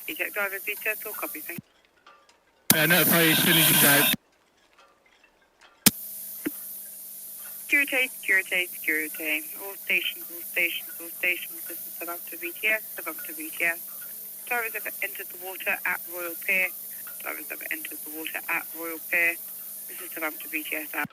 Eject driver details or copy, thank you. Notify you as soon as you go. Security. All stations. This is Southampton BTS. Drivers have entered the water at Royal Pier. This is Southampton BTS out.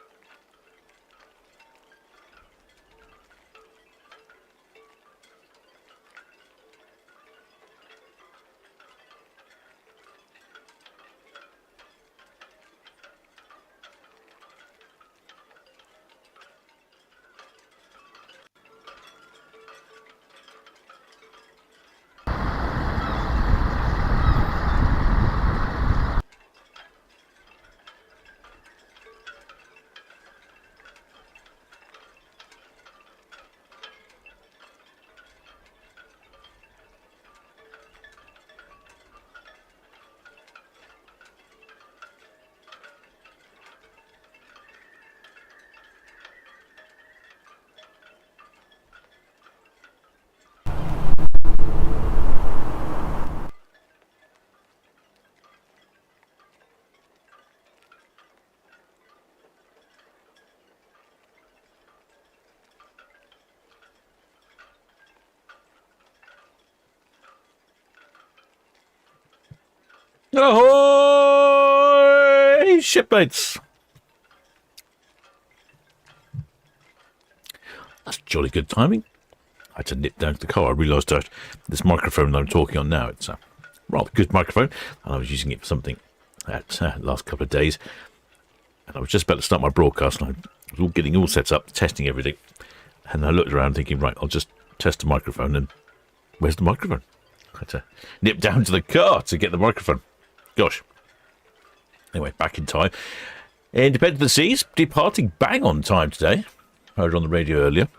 Ahoy, shipmates! That's jolly good timing. I had to nip down to the car. I realised this microphone that I'm talking on now, it's a rather good microphone, and I was using it for something the last couple of days. And I was just about to start my broadcast, and I was all getting all set up, testing everything. And I looked around thinking, right, I'll just test the microphone, and where's the microphone? I had to nip down to the car to get the microphone. Gosh. Anyway, back in time. Independent of the Seas, departing bang on time today. Heard on the radio earlier.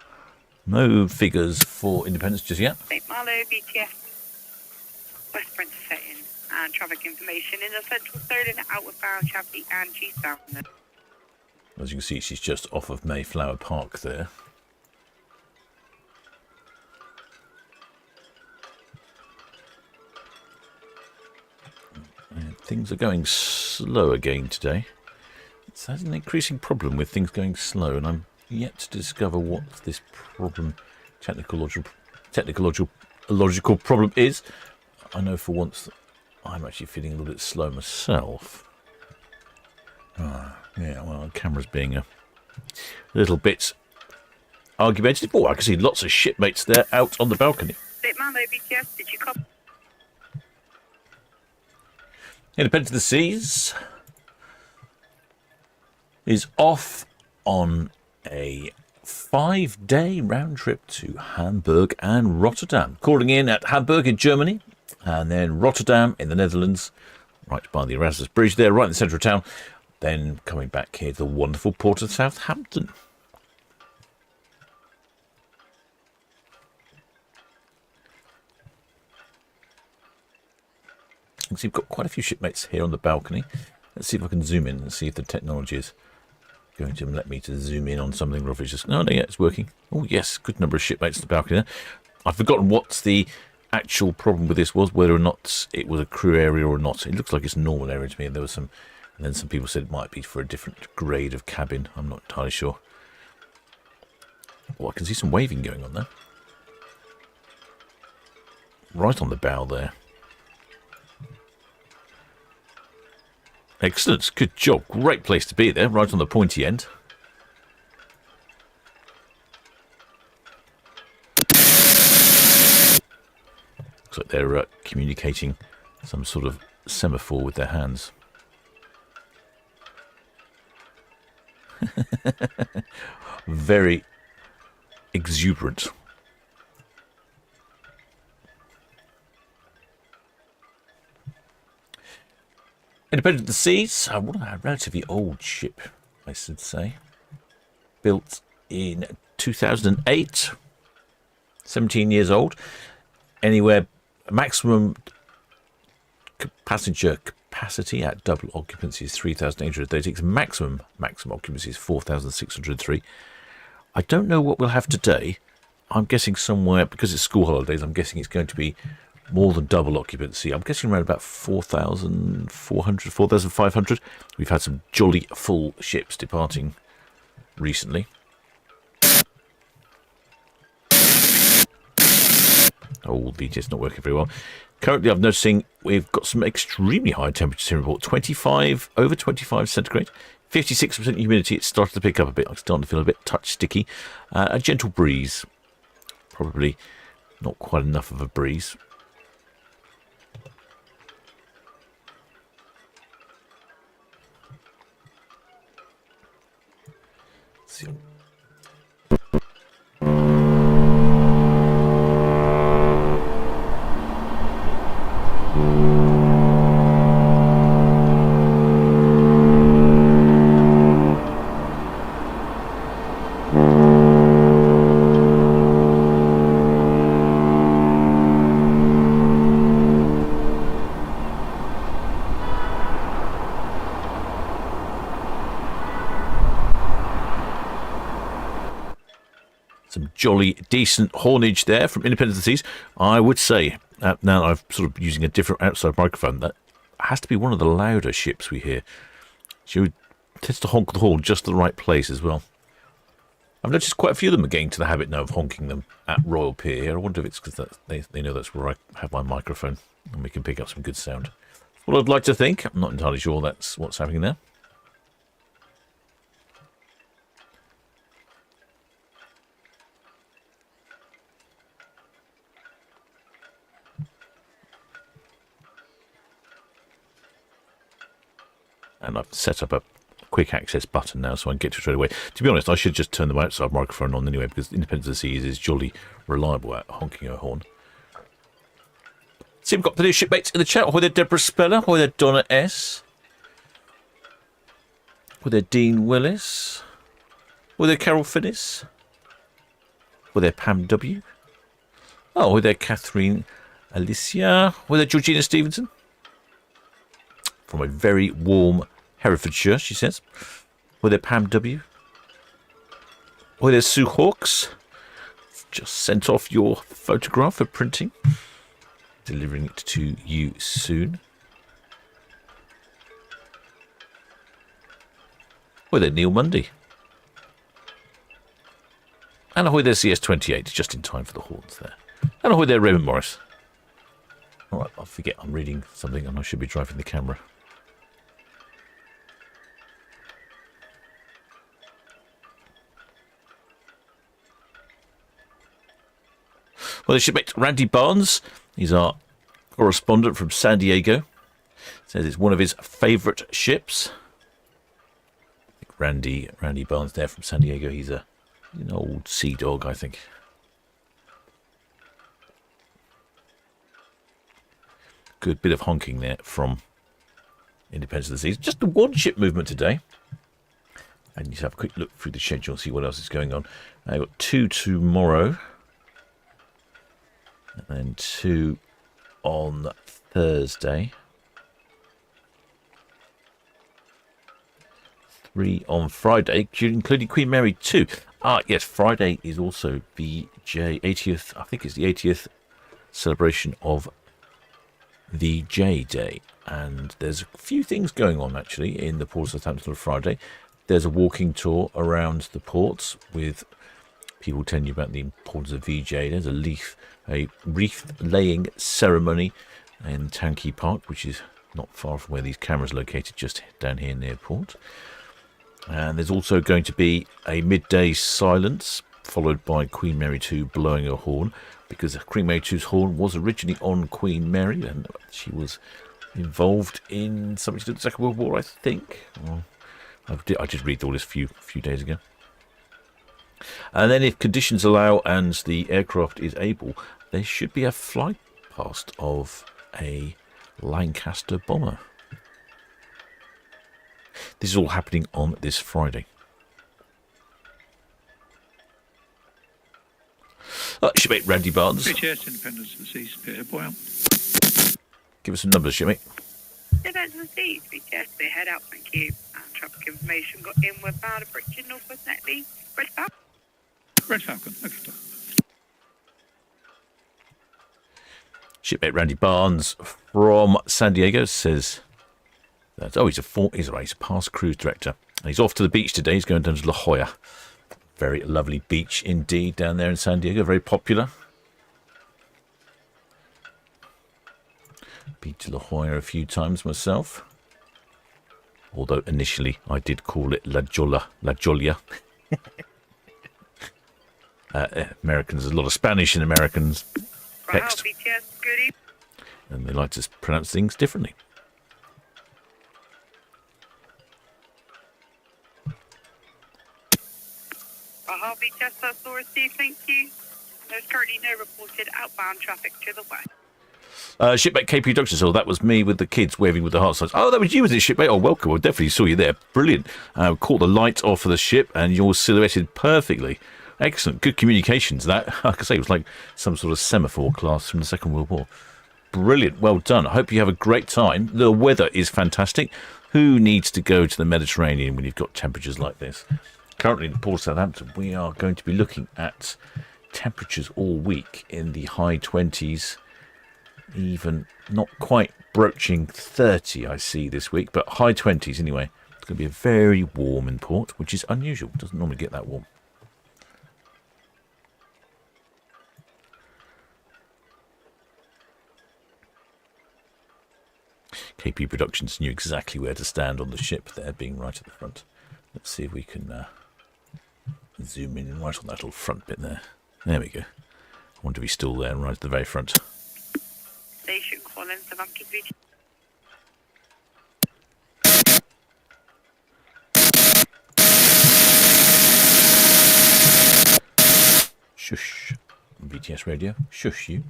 No figures for Independence just yet. St. Malo, BTS, West Brent setting, and traffic information in the central Solent, outward bound, Chavley and G-Sound. As you can see, she's just off of Mayflower Park there. Things are going slow again today. It's an increasing problem with things going slow, and I'm yet to discover what this problem, technological problem is. I know for once that I'm actually feeling a little bit slow myself. Yeah, well, the camera's being a little bit argumentative. Oh, I can see lots of shipmates there out on the balcony. St. Malo, BTS, did you copy? Independent of the Seas is off on a 5-day round trip to Hamburg and Rotterdam. Calling in at Hamburg in Germany and then Rotterdam in the Netherlands, right by the Erasmus Bridge there, right in the centre of town. Then coming back here to the wonderful port of Southampton. You can see we've got quite a few shipmates here on the balcony. Let's see if I can zoom in and see if the technology is going to let me to zoom in on something. Or if it's just, no, yeah, it's working. Oh, yes, good number of shipmates on the balcony there. I've forgotten what the actual problem with this was, whether or not it was a crew area or not. It looks like it's a normal area to me. And there was some, and then some people said it might be for a different grade of cabin. I'm not entirely sure. Oh, I can see some waving going on there. Right on the bow there. Excellent. Good job. Great place to be there, right on the pointy end. Looks like they're communicating some sort of semaphore with their hands. Very exuberant. Independent of the Seas, what a relatively old ship, I should say. Built in 2008, 17 years old. Anywhere, maximum passenger capacity at double occupancy is 3,836. Maximum occupancy is 4,603. I don't know what we'll have today. I'm guessing somewhere, because it's school holidays, I'm guessing it's going to be more than double occupancy. I'm guessing around about 4,400, 4,500. We've had some jolly full ships departing recently. Oh, the VJ's not working very well. Currently, I'm noticing we've got some extremely high temperatures in report. 25, over 25 centigrade. 56% humidity. It's starting to pick up a bit. I'm starting to feel a bit touch sticky. A gentle breeze. Probably not quite enough of a breeze. Let's see. Jolly decent hornage there from Independence Seas. I would say, now I'm sort of using a different outside microphone, that has to be one of the louder ships we hear. She tends to honk the horn just to the right place as well. I've noticed quite a few of them are getting to the habit now of honking them at Royal Pier here. I wonder if it's because they know that's where I have my microphone and we can pick up some good sound. Well, I'd like to think. I'm not entirely sure that's what's happening there. And I've set up a quick access button now so I can get to it straight away. To be honest, I should just turn the outside microphone on anyway, because Independence of the Seas is jolly reliable at honking her horn. See, we've got plenty of shipmates in the chat. Ahoy there, Deborah Speller. Ahoy there, Donna S. Ahoy there, Dean Willis. Ahoy there, Carol Finnis. Ahoy there, Pam W. Oh, ahoy there, Catherine Alicia. Ahoy there, Georgina Stevenson. From a very warm Herefordshire, she says. With their Pam W. With their Sue Hawks. Just sent off your photograph for printing. Delivering it to you soon. With their Neil Mundy. And ahoy there CS28, just in time for the horns there. And ahoy there Raymond Morris. Alright, I forget I'm reading something and I should be driving the camera. Well, the shipmate Randy Barnes, he's our correspondent from San Diego. Says it's one of his favourite ships. I think Randy Barnes there from San Diego. He's an old sea dog, I think. Good bit of honking there from Independence of the Seas. Just the one ship movement today. And you have a quick look through the schedule, see what else is going on. I've got 2 tomorrow. And then 2 on Thursday. 3 on Friday, including Queen Mary 2. Ah, yes, Friday is also the 80th, I think it's the 80th celebration of the J Day. And there's a few things going on, actually, in the port of Southampton on Friday. There's a walking tour around the ports with people telling you about the importance of VJ. There's a wreath-laying ceremony in Town Quay Park, which is not far from where these cameras are located, just down here near port. And there's also going to be a midday silence, followed by Queen Mary 2 blowing her horn, because Queen Mary 2's horn was originally on Queen Mary, and she was involved in something to do with the Second World War, I think. I did read all this a few days ago. And then if conditions allow and the aircraft is able, there should be a flight past of a Lancaster bomber. This is all happening on this Friday. Shipmate Randy Barnes. Yes, Independence of the Seas, Peter Boyle. Give us some numbers, shipmate. Independence of the Seas, VTS, they head out, thank you. And traffic information got inward bound of Brixton, Northwest Netley, Red Falcon. Red Falcon, okay. Shipmate Randy Barnes from San Diego says that, he's a past cruise director. And he's off to the beach today. He's going down to La Jolla. Very lovely beach indeed down there in San Diego. Very popular. Been to La Jolla a few times myself. Although initially I did call it La Jolla. Americans, there's a lot of Spanish in Americans text. And they like to pronounce things differently. BTS Authority, thank you. There's currently no reported outbound traffic to the west. Shipmate KP Doctor, so that was me with the kids waving with the heart signs. Oh, that was you, was it, shipmate? Oh, welcome. I definitely saw you there. Brilliant. Caught the light off of the ship and you're silhouetted perfectly. Excellent. Good communications, that. Like I say, it was like some sort of semaphore class from the Second World War. Brilliant. Well done. I hope you have a great time. The weather is fantastic. Who needs to go to the Mediterranean when you've got temperatures like this? Currently in the port of Southampton, we are going to be looking at temperatures all week in the high 20s, even not quite broaching 30, I see this week, but high 20s anyway. It's going to be very warm in port, which is unusual. It doesn't normally get that warm. KP Productions knew exactly where to stand on the ship there, being right at the front. Let's see if we can zoom in right on that little front bit there. There we go. I wonder if he's still there, right at the very front. Station calling Southampton Beach. Shush. BTS radio. Shush you.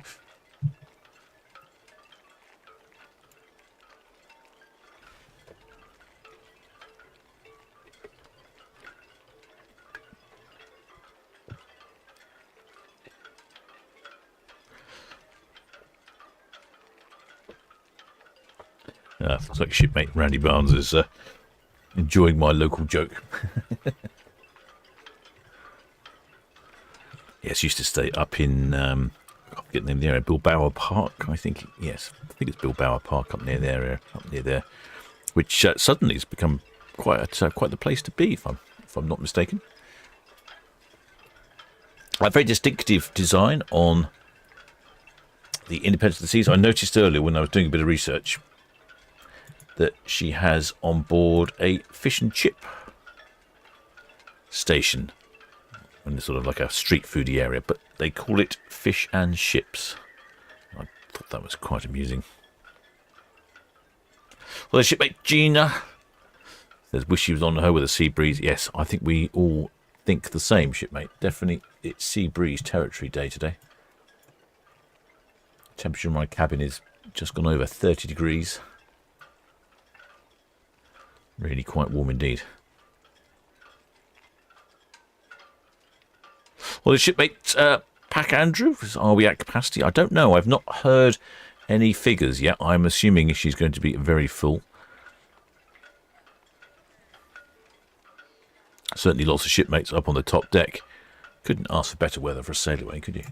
Looks like shipmate Randy Barnes is enjoying my local joke. Yes, used to stay up in, I forget the name of the area, Bilbao Park, I think. Yes, I think it's Bilbao Park up near there, which suddenly has become quite the place to be, if I'm not mistaken. A very distinctive design on the Independence of the Seas. I noticed earlier when I was doing a bit of research that she has on board a fish and chip station, in sort of like a street foodie area, but they call it Fish and Ships. I thought that was quite amusing. Well, the shipmate Gina says, wish she was on her with a sea breeze. Yes, I think we all think the same, shipmate. Definitely it's sea breeze territory day today. Temperature in my cabin is just gone over 30 degrees. Really quite warm indeed. Well, the shipmate Pack Andrew, are we at capacity? I don't know. I've not heard any figures yet. I'm assuming she's going to be very full. Certainly lots of shipmates up on the top deck. Couldn't ask for better weather for a sail away, could you?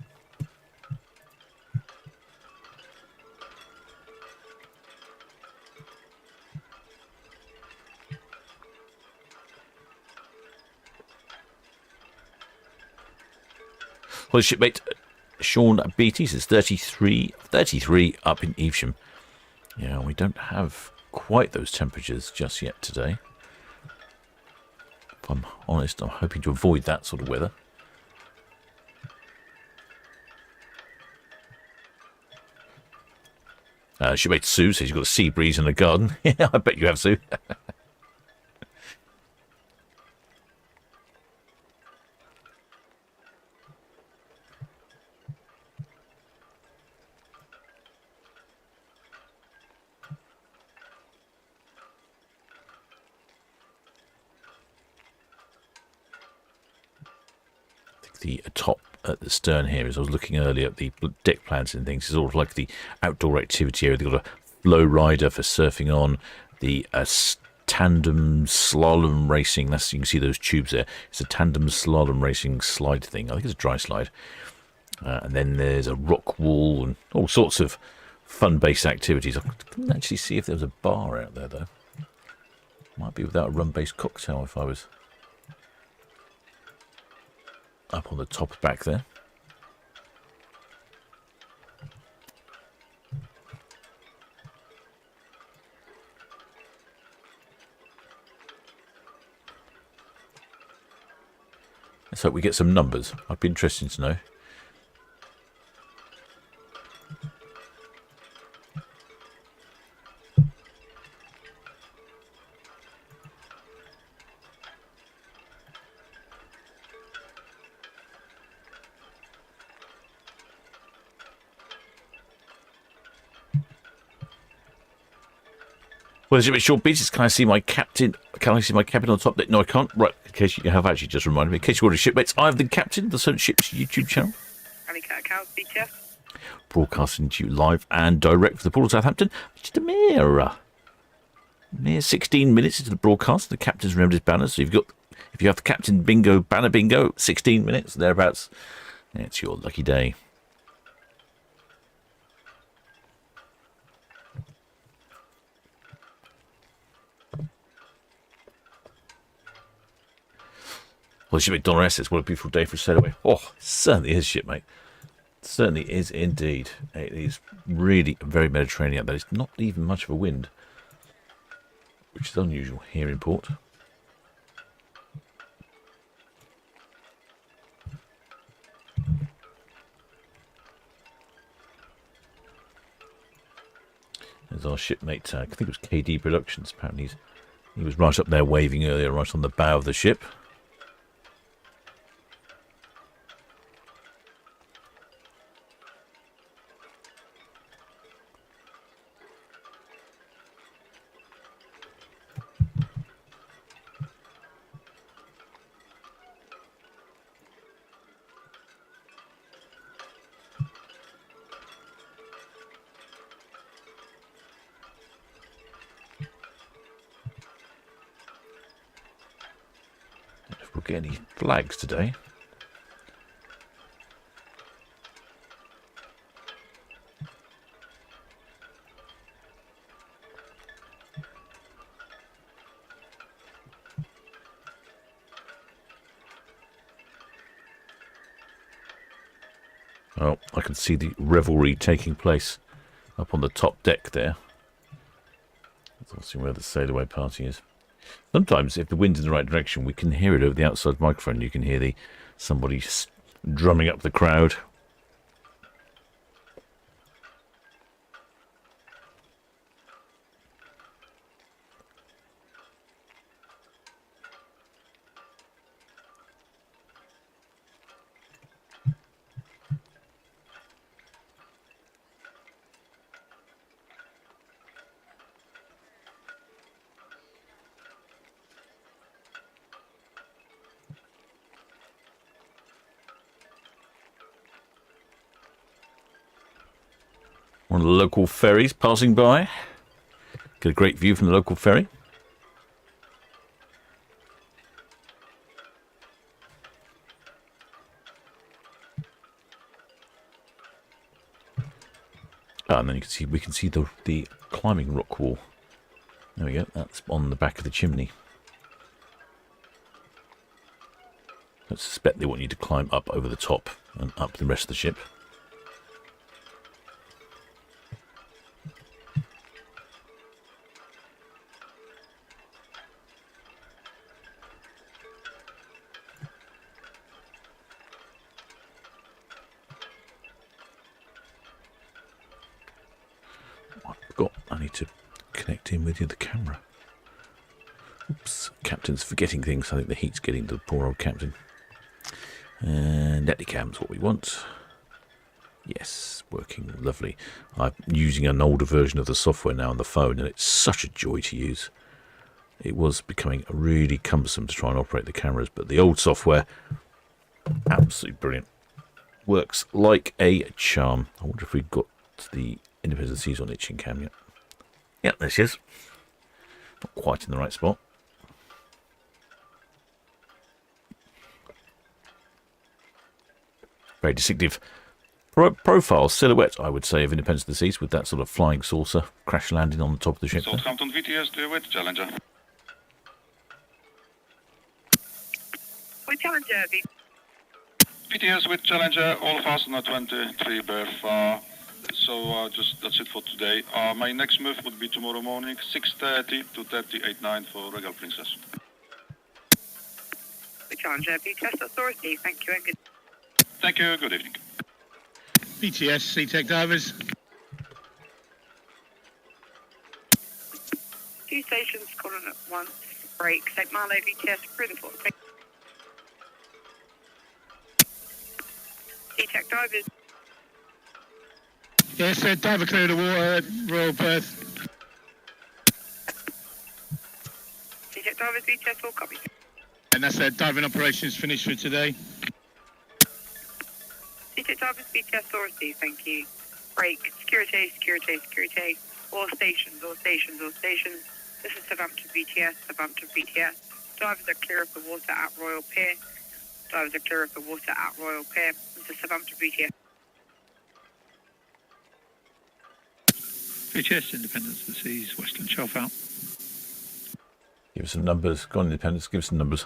Well, shipmate Sean Beatty says 33 up in Evesham. Yeah, we don't have quite those temperatures just yet today. If I'm honest, I'm hoping to avoid that sort of weather. Shipmate Sue says you've got a sea breeze in the garden. Yeah, I bet you have, Sue. The top at the stern here, as I was looking earlier at the deck plans and things, is sort of like the outdoor activity area. They've got a flow rider for surfing on, the tandem slalom racing. That's, you can see those tubes there. It's a tandem slalom racing slide thing. I think it's a dry slide. And then there's a rock wall and all sorts of fun-based activities. I couldn't actually see if there was a bar out there, though. Might be without a rum-based cocktail if I was up on the top back there. Let's hope we get some numbers. I'd be interested to know. Well, there's a bit short beats. Can I see my captain? Can I see my captain on top? No, I can't. Right, in case you have actually just reminded me. In case you're already shipmates, I have the captain, the Solent Ships YouTube channel. Broadcasting to you live and direct for the Port of Southampton. Just a mere 16 minutes into the broadcast. The captain's remembered his banner. So if you have the captain bingo, banner bingo, 16 minutes, thereabouts, it's your lucky day. Well, shipmate Donna S, it's what a beautiful day for a sail away. Oh, it certainly is, shipmate. It certainly is indeed. It is really very Mediterranean out there. It's not even much of a wind, which is unusual here in port. There's our shipmate, I think it was KD Productions. Apparently he was right up there waving earlier, right on the bow of the ship. If we'll get any flags today. Oh, I can see the revelry taking place up on the top deck there. That's obviously where the sail away party is. Sometimes, if the wind's in the right direction, we can hear it over the outside microphone. You can hear somebody drumming up the crowd. One of the local ferries passing by. Get a great view from the local ferry. And then we can see the climbing rock wall. There we go. That's on the back of the chimney. I suspect they want you to climb up over the top and up the rest of the ship. I need to connect in with the camera. Oops, captain's forgetting things. I think the heat's getting to the poor old captain. And Neticam's what we want. Yes, working lovely. I'm using an older version of the software now on the phone, and it's such a joy to use. It was becoming really cumbersome to try and operate the cameras, but the old software, absolutely brilliant. Works like a charm. I wonder if we've got the Independence of the Seas on itching cam yet. Yeah, there she is. Not quite in the right spot. Very distinctive profile silhouette, I would say, of Independence of the Seas, with that sort of flying saucer crash landing on the top of the ship. Southampton VTS with Challenger. With Challenger, VTS with Challenger, all fasten at 23 berth. So just that's it for today. My next move would be tomorrow morning, 6:30 to 38.9 for Regal Princess. with Challenger, VTS Authority, thank you and good. Thank you, good evening. BTS, Sea-Tech divers. 2 stations calling at once, break, St. Malo VTS through the port. Sea-Tech divers. Yes, diver clear the water at Royal Perth. Sea-Tech divers, VTS all copy. And that's diving operations finished for today. Sea-Tech divers, VTS Authority, thank you. Break, security, security, security. All stations, all stations, all stations. This is Southampton VTS, Southampton VTS. Divers are clear of the water at Royal Pier. Divers are clear of the water at Royal Pier. This is Southampton VTS. BTS, Independence of the Seas, Western Shelf out. Give us some numbers. Go on, Independence, give us some numbers.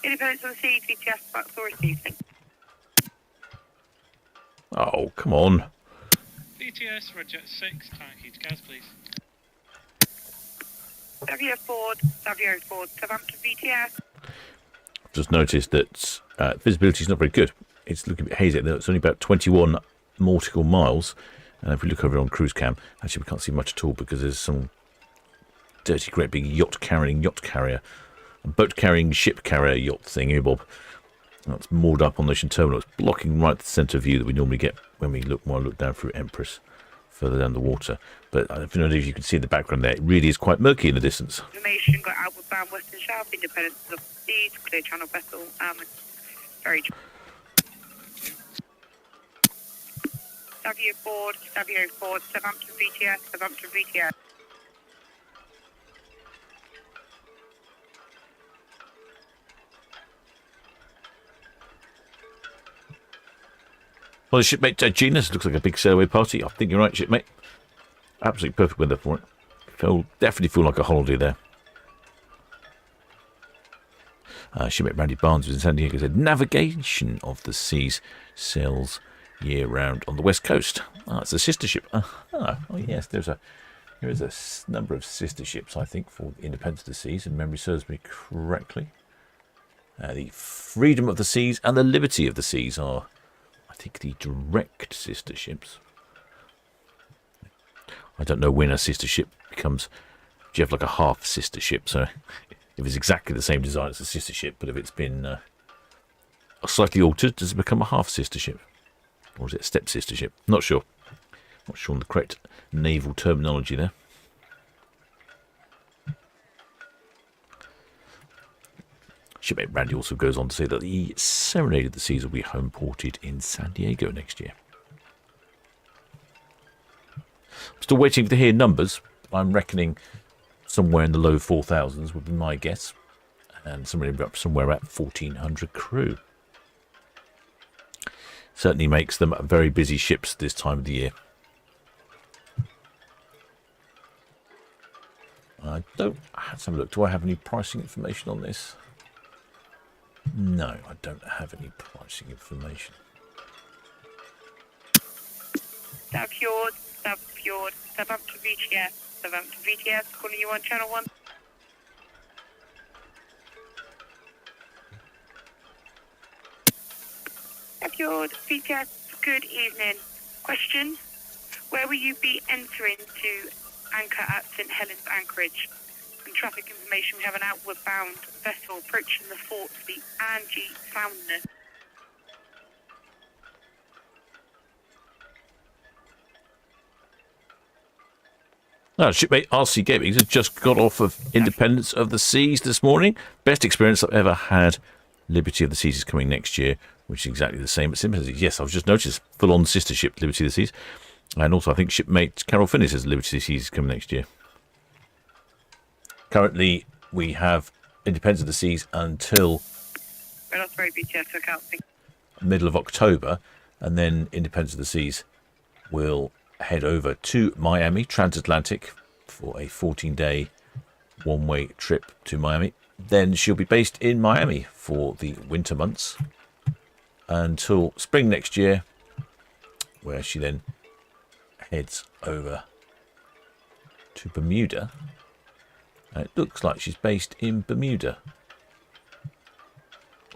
Independence of the Seas, VTS Authority. Oh, come on. BTS, Roger 6, Town Quay to gas, please. Savio Ford, Southampton VTS. I've just noticed that visibility is not very good. It's looking a bit hazy. It's only about 21 nautical miles. And if we look over on cruise cam, actually we can't see much at all because there's some dirty, great big yacht carrier, a boat carrying ship carrier yacht thing here, Bob. That's moored up on the ocean terminal. It's blocking right the centre view that we normally get when we look down through Empress, further down the water. But I don't know if you can see in the background there, it really is quite murky in the distance. Information got outward bound Western Shelf, Independence of the Seas, clear channel vessel, very Savio Ford, Southampton VTS. Well, the shipmate Genus looks like a big sailaway party. I think you're right, shipmate. Absolutely perfect weather for it. Definitely feel like a holiday there. Shipmate Randy Barnes was in San Diego. Said navigation of the seas sails year round on the west coast. It's a sister ship. Oh yes, there is a number of sister ships, I think, for Independence of the Seas, if memory serves me correctly. The Freedom of the Seas and the Liberty of the Seas are, I think, the direct sister ships. I don't know when a sister ship becomes. Do you have like a half sister ship? So if it's exactly the same design as a sister ship, but if it's been slightly altered, does it become a half sister ship? Or is it a step sister ship? Not sure. Not sure on the correct naval terminology there. Shipmate Randy also goes on to say that the Serenade of the Seas will be home ported in San Diego next year. I'm still waiting to hear numbers. I'm reckoning somewhere in the low 4,000s would be my guess. And somewhere at 1,400 crew. Certainly makes them very busy ships this time of the year. Let's have a look. Do I have any pricing information on this? No, I don't have any pricing information. Southfjord, Southampton VTS, calling you on channel 1. Southfjord, VTS, good evening. Question, where will you be entering to anchor at St Helens Anchorage? And traffic information, we have an outward bound vessel approaching the fort, the Angie Soundness. Shipmate RC Gaming has just got off of Independence of the Seas this morning. Best experience I've ever had. Liberty of the Seas is coming next year, which is exactly the same. But simply, yes, I've just noticed full-on sister ship Liberty of the Seas. And also, I think shipmate Carol Finnis says Liberty of the Seas is coming next year. Currently, we have Independence of the Seas until Red Osprey BTS took out. Middle of October, and then Independence of the Seas will head over to Miami, transatlantic, for a 14-day one-way trip to Miami. Then she'll be based in Miami for the winter months until spring next year, where she then heads over to Bermuda. And it looks like she's based in Bermuda.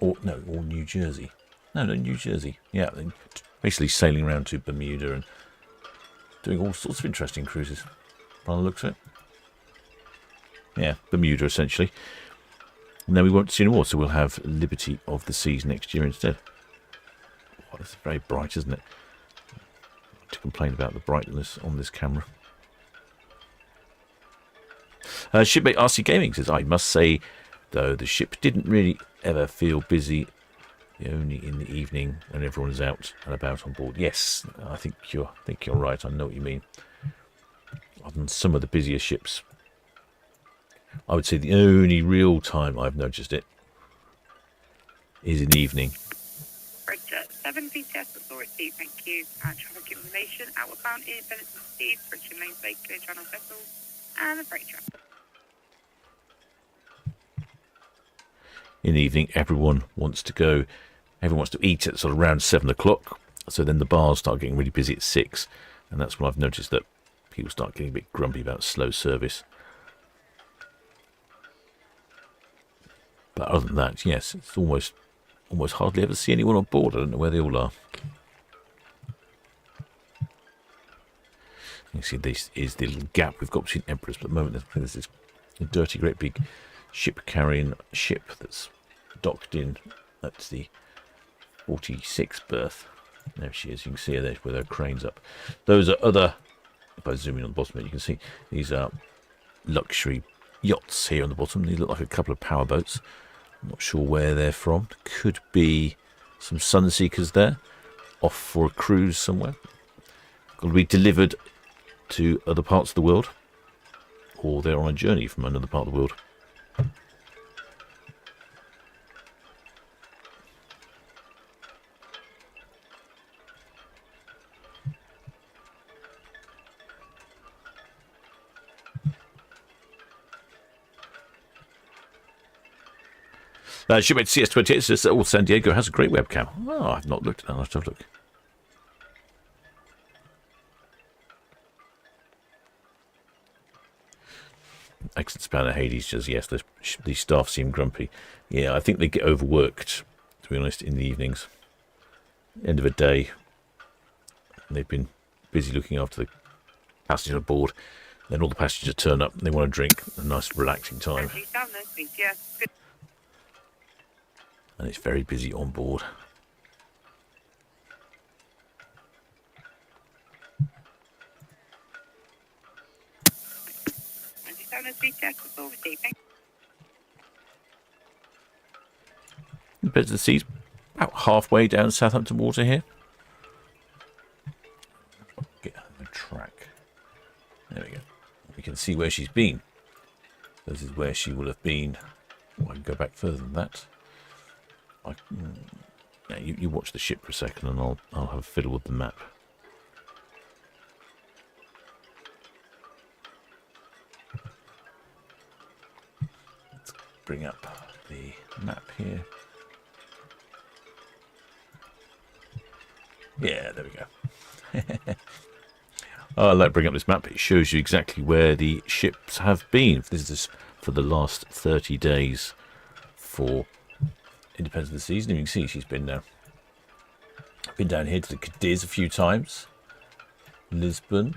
Or New Jersey. No, New Jersey. Yeah, basically sailing around to Bermuda and doing all sorts of interesting cruises, by the looks of it. Yeah, Bermuda, essentially. And then we won't see any more, so we'll have Liberty of the Seas next year instead. Oh, it's very bright, isn't it? To complain about the brightness on this camera. Shipmate RC Gaming says, I must say, though, the ship didn't really ever feel busy, only in the evening when everyone's out and about on board. Yes, I think you're right. I know what you mean. On some of the busiest ships, I would say the only real time I've noticed it is in the evening. Roger, 7 BTS Authority, thank you. Traffic information, outward bound Independence of the Seas, Richard Lanes Lake, clear channel vessels, and the freight traffic. In the evening, everyone wants to go. Everyone wants to eat at sort of around 7 o'clock. So then the bars start getting really busy at 6. And that's when I've noticed that people start getting a bit grumpy about slow service. But other than that, yes, it's almost hardly ever see anyone on board. I don't know where they all are. You see, this is the little gap we've got between Emperors. But at the moment, there's this dirty, great big ship-carrying ship that's docked in at the 46th berth. There she is. You can see her there with her cranes up. Those are other, if I zoom in on the bottom, you can see these are luxury yachts here on the bottom. These look like a couple of power boats. I'm not sure where they're from. Could be some Sunseekers there, off for a cruise somewhere. Got to be delivered to other parts of the world, or they're on a journey from another part of the world. Shipmate CS28 says that San Diego has a great webcam. Oh, I've not looked at that. I'll have to have a look. Excellent Spanner Hades says, yes, the staff seem grumpy. Yeah, I think they get overworked, to be honest, in the evenings. End of a day. They've been busy looking after the passengers aboard. Then all the passengers turn up and they want to drink. A nice relaxing time. And it's very busy on board. Compared to the seas, about halfway down Southampton water here. Get on the track. There we go. We can see where she's been. This is where she will have been. Oh, I can go back further than that. Yeah, you watch the ship for a second and I'll have a fiddle with the map. Let's bring up the map here. Yeah, there we go. I like to bring up this map. It shows you exactly where the ships have been. This is for the last 30 days for Independence of the Seas. And you can see she's been down here to the Cadiz a few times. Lisbon.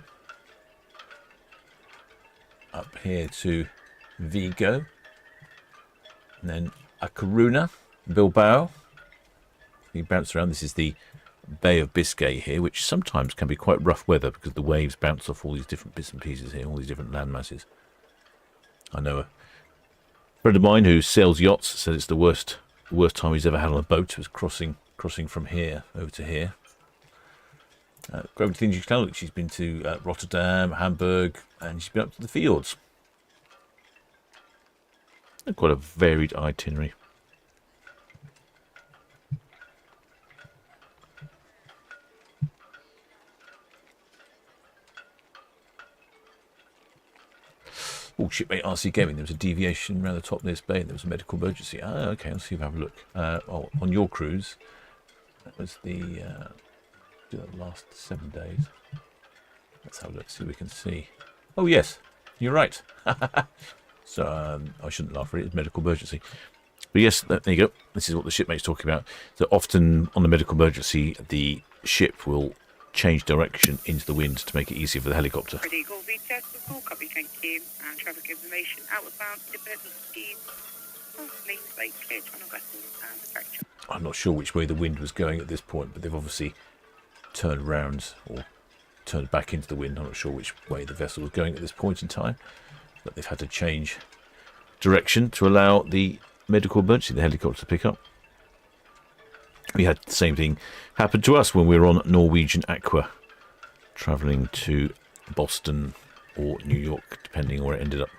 Up here to Vigo. And then A Coruña, Bilbao. You bounce around. This is the Bay of Biscay here, which sometimes can be quite rough weather because the waves bounce off all these different bits and pieces here, all these different land masses. I know a friend of mine who sails yachts said it's the worst time he's ever had on a boat was crossing from here over to here. Great things you can tell. She's been to Rotterdam, Hamburg, and she's been up to the fjords. Quite a varied itinerary. Oh, shipmate RC Gaming, there was a deviation around the top of this bay and there was a medical emergency. Ah, okay, let's see if I have a look. On your cruise, that was the last 7 days. Let's have a look, see what we can see. Oh, yes, you're right. So I shouldn't laugh, really, it's medical emergency. But yes, there you go. This is what the shipmate's talking about. So often on the medical emergency, the ship will change direction into the wind to make it easier for the helicopter. Ready, Eagle VTS, full copy, thank you. And traffic information, outward bound, independent speed. Means like clear channel vessels and the fracture. I'm not sure which way the wind was going at this point, but they've obviously turned round or turned back into the wind. I'm not sure which way the vessel was going at this point in time, but they've had to change direction to allow the medical emergency, the helicopter, to pick up. We had the same thing happen to us when we were on Norwegian Aqua, travelling to Boston or New York, depending on where it ended up.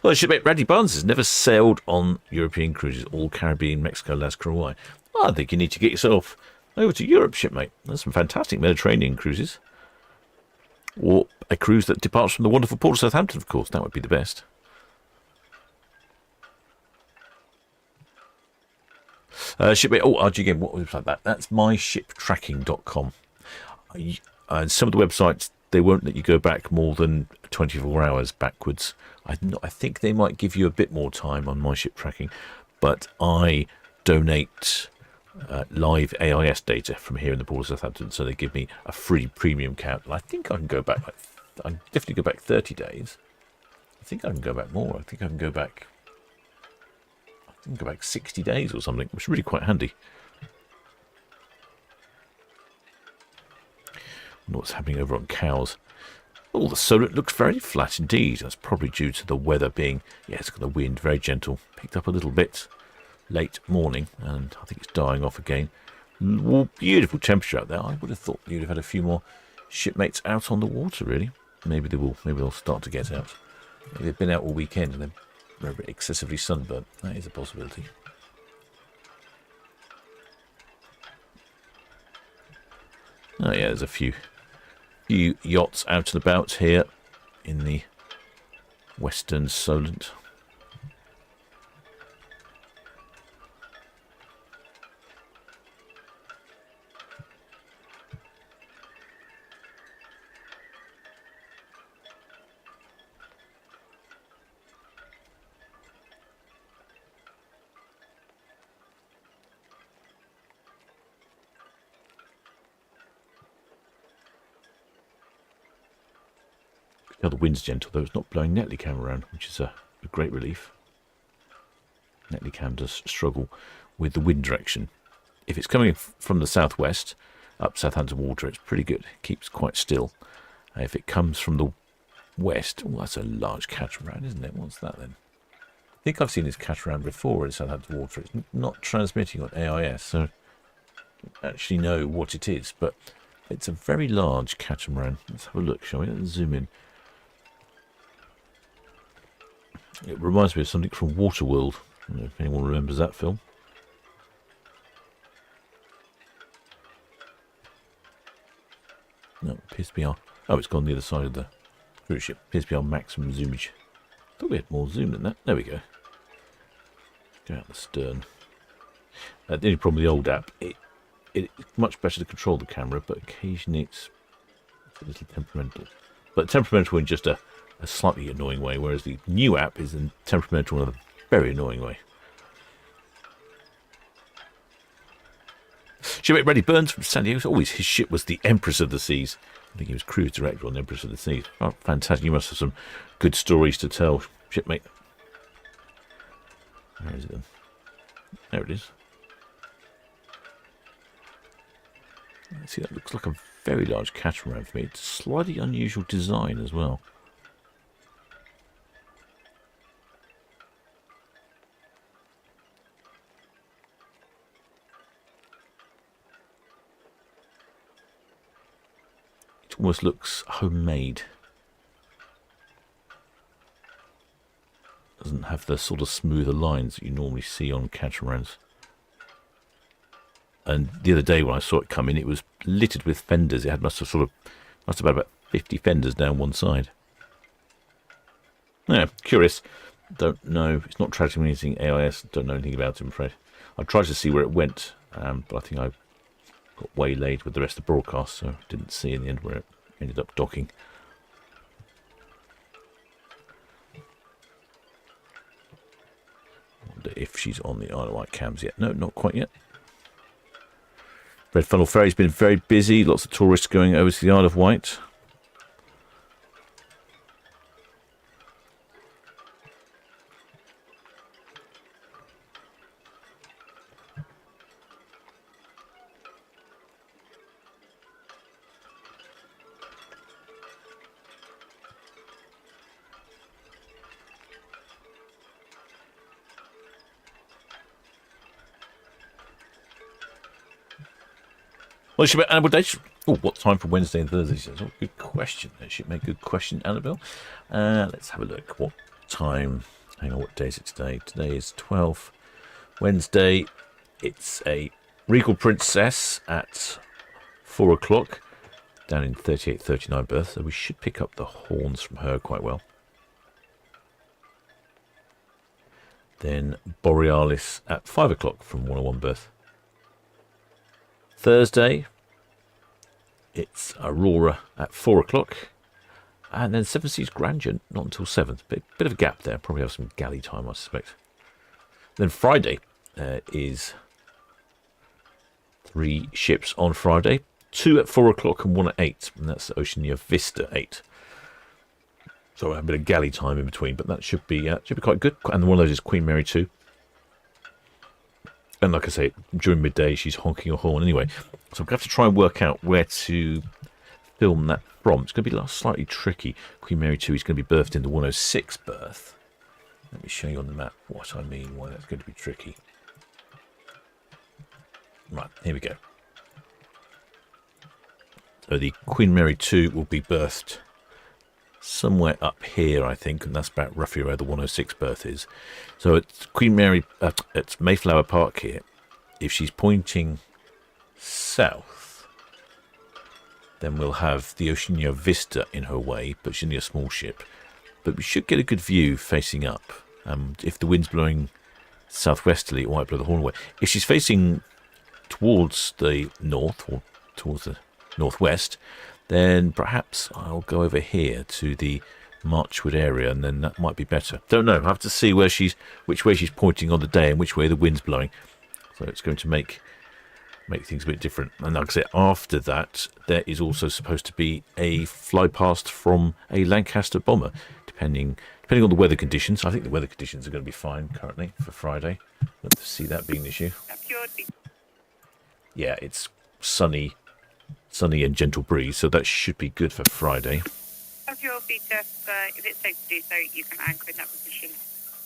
Well, shipmate Bradley Barnes has never sailed on European cruises, all Caribbean, Mexico, Alaska, Hawaii. I think you need to get yourself over to Europe, shipmate. There's some fantastic Mediterranean cruises. Or a cruise that departs from the wonderful port of Southampton, of course. That would be the best. Shipmate, RG Game, what was that? That's myshiptracking.com. And some of the websites, they won't let you go back more than 24 hours backwards. I think they might give you a bit more time on my ship tracking, but I donate live AIS data from here in the port of Southampton, so they give me a free premium count. And I think I can go back, I can definitely go back 30 days. I think I can go back more. I think I can go back 60 days or something, which is really quite handy. What's happening over on Cowes? Oh, the Solent looks very flat indeed. That's probably due to the weather being, yeah, it's got the wind very gentle. Picked up a little bit late morning, and I think it's dying off again. Beautiful temperature out there. I would have thought you'd have had a few more shipmates out on the water, really. Maybe they will. Maybe they'll start to get out. Maybe they've been out all weekend and they're excessively sunburnt. That is a possibility. Oh yeah, there's a few yachts out and about here in the western Solent. Now the wind's gentle, though it's not blowing Netley Cam around, which is a great relief. Netley Cam does struggle with the wind direction. If it's coming from the southwest up Southampton water, it's pretty good. It keeps quite still. If it comes from the west, oh, that's a large catamaran, isn't it? What's that then? I think I've seen this catamaran before in Southampton water. It's not transmitting on AIS, so I don't actually know what it is, but it's a very large catamaran. Let's have a look, shall we? Let's zoom in. It reminds me of something from Waterworld. I don't know if anyone remembers that film. No, it appears to be our... Oh, it's gone the other side of the cruise ship. It appears to be our maximum zoomage. Thought we had more zoom than that. There we go. Go out the stern. The only problem with the old app, it's much better to control the camera, but occasionally it's a little temperamental. But temperamental in just a slightly annoying way, whereas the new app is in temperamental in a very annoying way. Shipmate Reddy Burns from San Diego. Always his ship was the Empress of the Seas. I think he was cruise director on Empress of the Seas. Oh, fantastic. You must have some good stories to tell, shipmate. Where is it then? There it is. See, that looks like a very large catamaran for me. It's a slightly unusual design as well. It almost looks homemade. Doesn't have the sort of smoother lines that you normally see on catamarans. And the other day when I saw it come in, it was littered with fenders. It must have had about 50 fenders down one side. Yeah, curious. Don't know. It's not tracking anything AIS. Don't know anything about it, I'm afraid. I tried to see where it went, but I think I got waylaid with the rest of the broadcast, so didn't see in the end where it ended up docking. Wonder if she's on the Isle of Wight cams yet. No, not quite yet. Red Funnel Ferry's been very busy. Lots of tourists going over to the Isle of Wight. Well, she Annabelle Dates. Oh, what time for Wednesday and Thursday? She says, oh, good question. That should make a good question, Annabelle. Let's have a look. What time? Hang on, what day is it today? Today is 12th. Wednesday. It's a Regal Princess at 4 o'clock down in 3839 berth. So we should pick up the horns from her quite well. Then Borealis at 5 o'clock from 101 berth. Thursday, it's Aurora at 4 o'clock, and then Seven Seas Grandeur not until 7th. Bit of a gap there. Probably have some galley time, I suspect. Then Friday is 3 ships on Friday, 2 at 4 o'clock and 1 at 8, and that's Oceania Vista 8. So a bit of galley time in between, but that should be quite good. And one of those is Queen Mary 2. And like I say, during midday, she's honking a horn anyway. So I'm going to have to try and work out where to film that from. It's going to be slightly tricky. Queen Mary 2 is going to be berthed in the 106 berth. Let me show you on the map what I mean, why that's going to be tricky. Right, here we go. So the Queen Mary 2 will be berthed somewhere up here, I think, and that's about roughly where the 106 berth is. So it's Queen Mary, it's Mayflower Park here. If she's pointing south, then we'll have the Oceania Vista in her way, but she's only a small ship. But we should get a good view facing up. If the wind's blowing southwesterly, it might blow the horn away. If she's facing towards the north, or towards the northwest, then perhaps I'll go over here to the Marchwood area, and then that might be better. Don't know. I have to see which way she's pointing on the day and which way the wind's blowing. So it's going to make things a bit different. And like I said, after that, there is also supposed to be a fly past from a Lancaster bomber, depending on the weather conditions. I think the weather conditions are going to be fine currently for Friday. Don't see that being an issue. Yeah, it's sunny and gentle breeze, so that should be good for Friday. Have your busiest, if it's safe to do so, you can anchor in that position.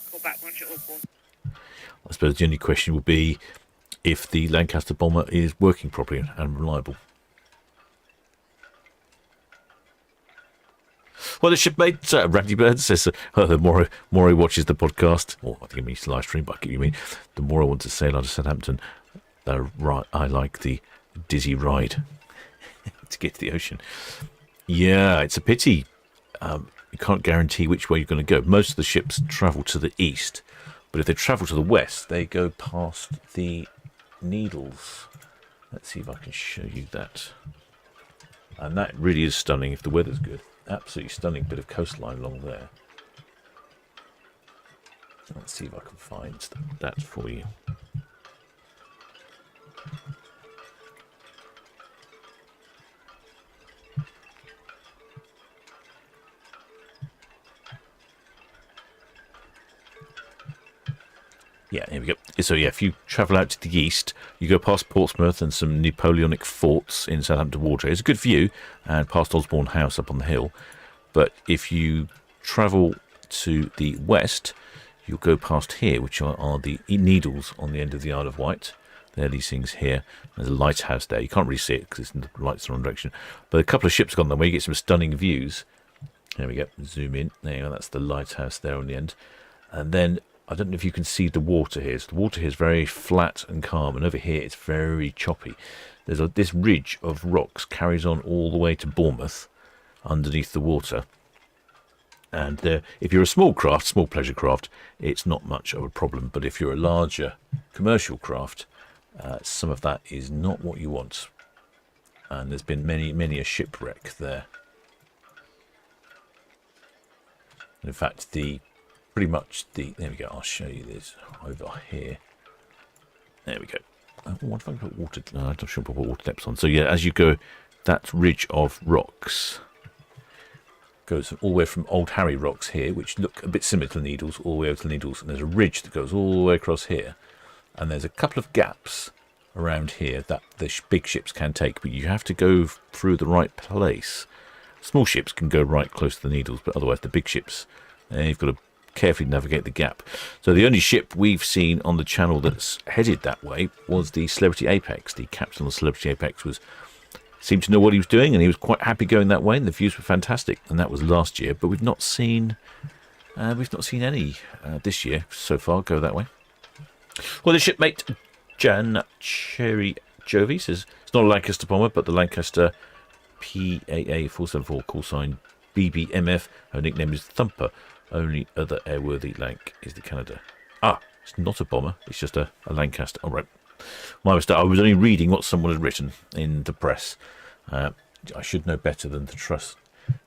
Call back once you're all formed. I suppose the only question will be if the Lancaster bomber is working properly and reliable. Well, the shipmate, Randy Bird, says, the more he watches the podcast, or I think it means live stream, but I get what you mean, the more I want to sail out of Southampton, I like the dizzy ride to get to the ocean. Yeah, it's a pity. You can't guarantee which way you're going to go. Most of the ships travel to the east, but if they travel to the west, they go past the Needles. Let's see if I can show you that. And that really is stunning if the weather's good. Absolutely stunning bit of coastline along there. Let's see if I can find that for you. Yeah, here we go. So yeah, if you travel out to the east, you go past Portsmouth and some Napoleonic forts in Southampton Water. It's a good view, and past Osborne House up on the hill. But if you travel to the west, you'll go past here, which are the Needles on the end of the Isle of Wight. There are these things here. There's a lighthouse there. You can't really see it because the lights are on direction. But a couple of ships gone there where you get some stunning views. There we go. Zoom in. There you go. That's the lighthouse there on the end. And then I don't know if you can see the water here. So the water here is very flat and calm, and over here it's very choppy. This ridge of rocks carries on all the way to Bournemouth underneath the water. And if you're a small craft, small pleasure craft, it's not much of a problem. But if you're a larger commercial craft, some of that is not what you want. And there's been many a shipwreck there. In fact, pretty much there we go. I'll show you this over here. There we go. What if I put water? No, I'm not sure if I put water depths on. So yeah, as you go, that ridge of rocks goes all the way from Old Harry rocks here, which look a bit similar to the Needles, all the way over to the Needles, and there's a ridge that goes all the way across here, and there's a couple of gaps around here that the big ships can take, but you have to go through the right place. Small ships can go right close to the Needles, but otherwise the big ships, you've got to carefully navigate the gap. So the only ship we've seen on the channel that's headed that way was the Celebrity Apex. The captain of the Celebrity Apex seemed to know what he was doing, and he was quite happy going that way, and the views were fantastic. And that was last year, but we've not seen any this year so far go that way. Well, the shipmate Jan Cherry Jovi says it's not a Lancaster bomber, but the Lancaster PAA 474 call sign BBMF. Her nickname is Thumper. Only other airworthy Lanc is the Canada. It's not a bomber. It's just a Lancaster. All right. My mistake. I was only reading what someone had written in the press. I should know better than to trust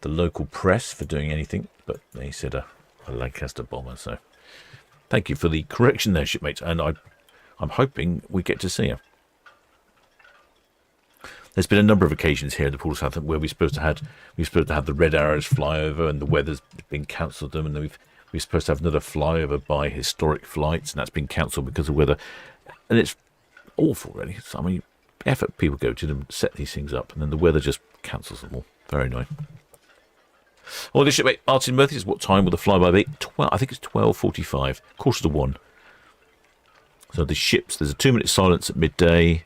the local press for doing anything, but they said a Lancaster bomber. So thank you for the correction there, shipmates. And I'm hoping we get to see her. There's been a number of occasions here in the Port of Southampton where we're supposed to have the Red Arrows fly over, and the weather's been cancelled them, and then we're supposed to have another flyover by historic flights, and that's been cancelled because of weather. And it's awful, really. I mean, effort people go to them, set these things up, and then the weather just cancels them all. Very annoying. Well, this shipmate Martin Murphy says, what time will the flyby be? I think it's 12:45, quarter to 1. So the ships, there's a 2-minute silence at midday.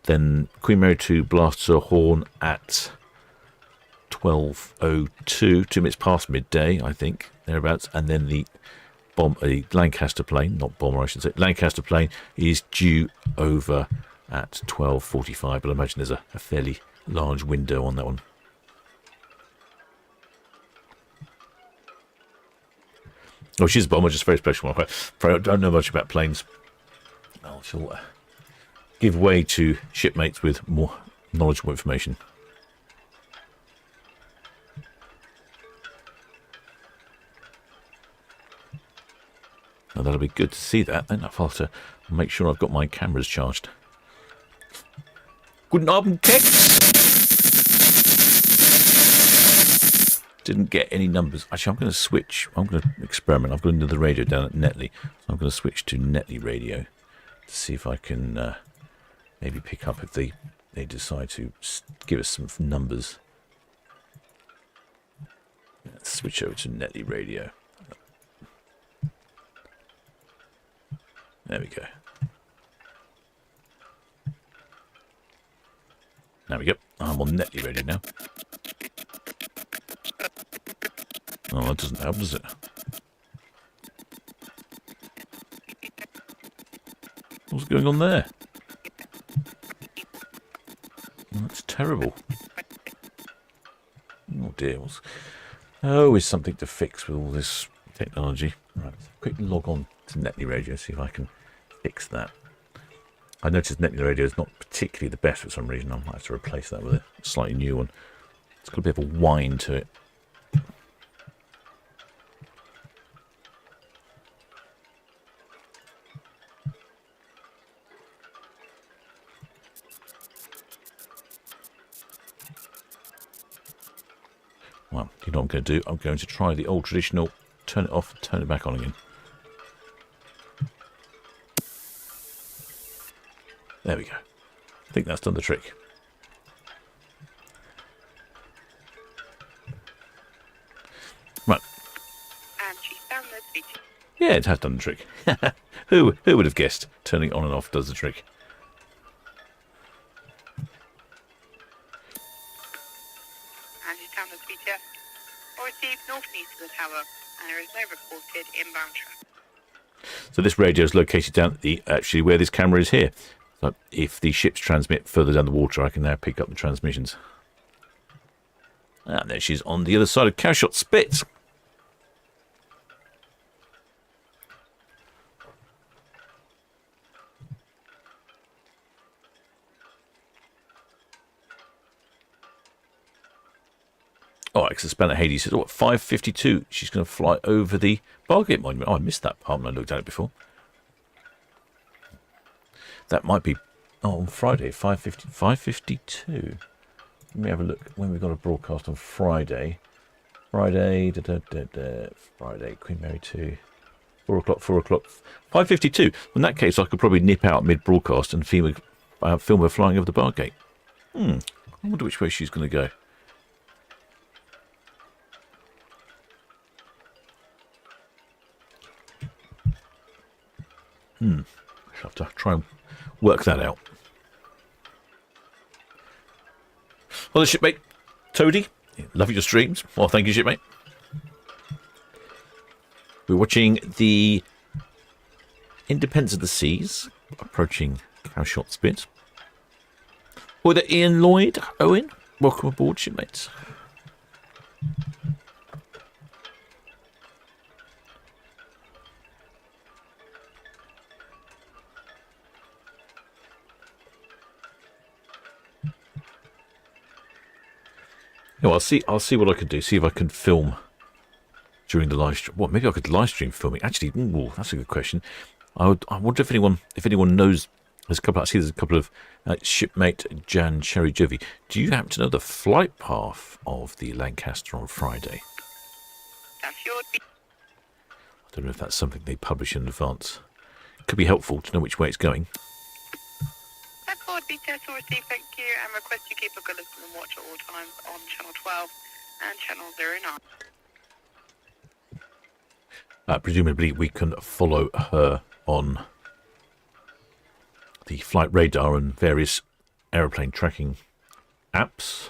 Then Queen Mary 2 blasts her horn at 12:02, 2 minutes past midday, I think, thereabouts. And then the Lancaster plane, not bomber I should say, Lancaster plane is due over at 12:45, but I imagine there's a fairly large window on that one. Oh, she's a bomber, just a very special one. I don't know much about planes. I shall give way to shipmates with more knowledgeable information. Now that'll be good to see that. Then I'll have to make sure I've got my cameras charged. Guten Abend, Kex. Didn't get any numbers. Actually, I'm going to switch. I'm going to experiment. I've got another radio down at Netley. So I'm going to switch to Netley radio to see if I can maybe pick up if they decide to give us some numbers. Let's switch over to Netley radio. There we go. There we go. I'm on Netley radio now. Oh, that doesn't help, does it? What's going on there? Oh, that's terrible. Oh dear. Always something to fix with all this technology. Right, quick log on to Netley radio, see if I can fix that. I noticed Netley radio is not particularly the best for some reason. I might have to replace that with a slightly new one. It's got a bit of a whine to it. Well, you know what I'm going to do? I'm going to try the old traditional, turn it off, turn it back on again. There we go. I think that's done the trick. Right. And she's found the beach. Yeah, it has done the trick. Who would have guessed turning it on and off does the trick? And she's found the BTS. Or received north and east of the tower, and there is no reported inbound traffic. So this radio is located down at actually where this camera is here. So if the ships transmit further down the water, I can now pick up the transmissions. And there she is on the other side of Cowshot Spit. Oh, Exospanic Hades says, what, 5:52? She's going to fly over the Bargate Monument. Oh, I missed that part when I looked at it before. That might be on Friday, 5:52. Let me have a look when we've got a broadcast on Friday. Friday, Friday, Queen Mary 2. 4 o'clock, 5:52. In that case, I could probably nip out mid-broadcast and film her flying over the Bargate. I wonder which way she's going to go. I'll have to try and work that out. Well, the shipmate, Toady, loving your streams. Well, thank you, shipmate. We're watching the Independence of the Seas approaching Cowshot Spit. Or the Ian Lloyd, Owen, welcome aboard, shipmates. No, I'll see what I can do. See if I can film during the live stream. Well, maybe I could live stream filming. Actually, that's a good question. I wonder if anyone knows. There's a couple. I see there's a couple of shipmate Jan Cherry Jovi. Do you happen to know the flight path of the Lancaster on Friday? I don't know if that's something they publish in advance. It could be helpful to know which way it's going. Thank you, and request you keep a good listen and watch at all times on channel 12 and channel 09. Presumably we can follow her on the flight radar and various aeroplane tracking apps.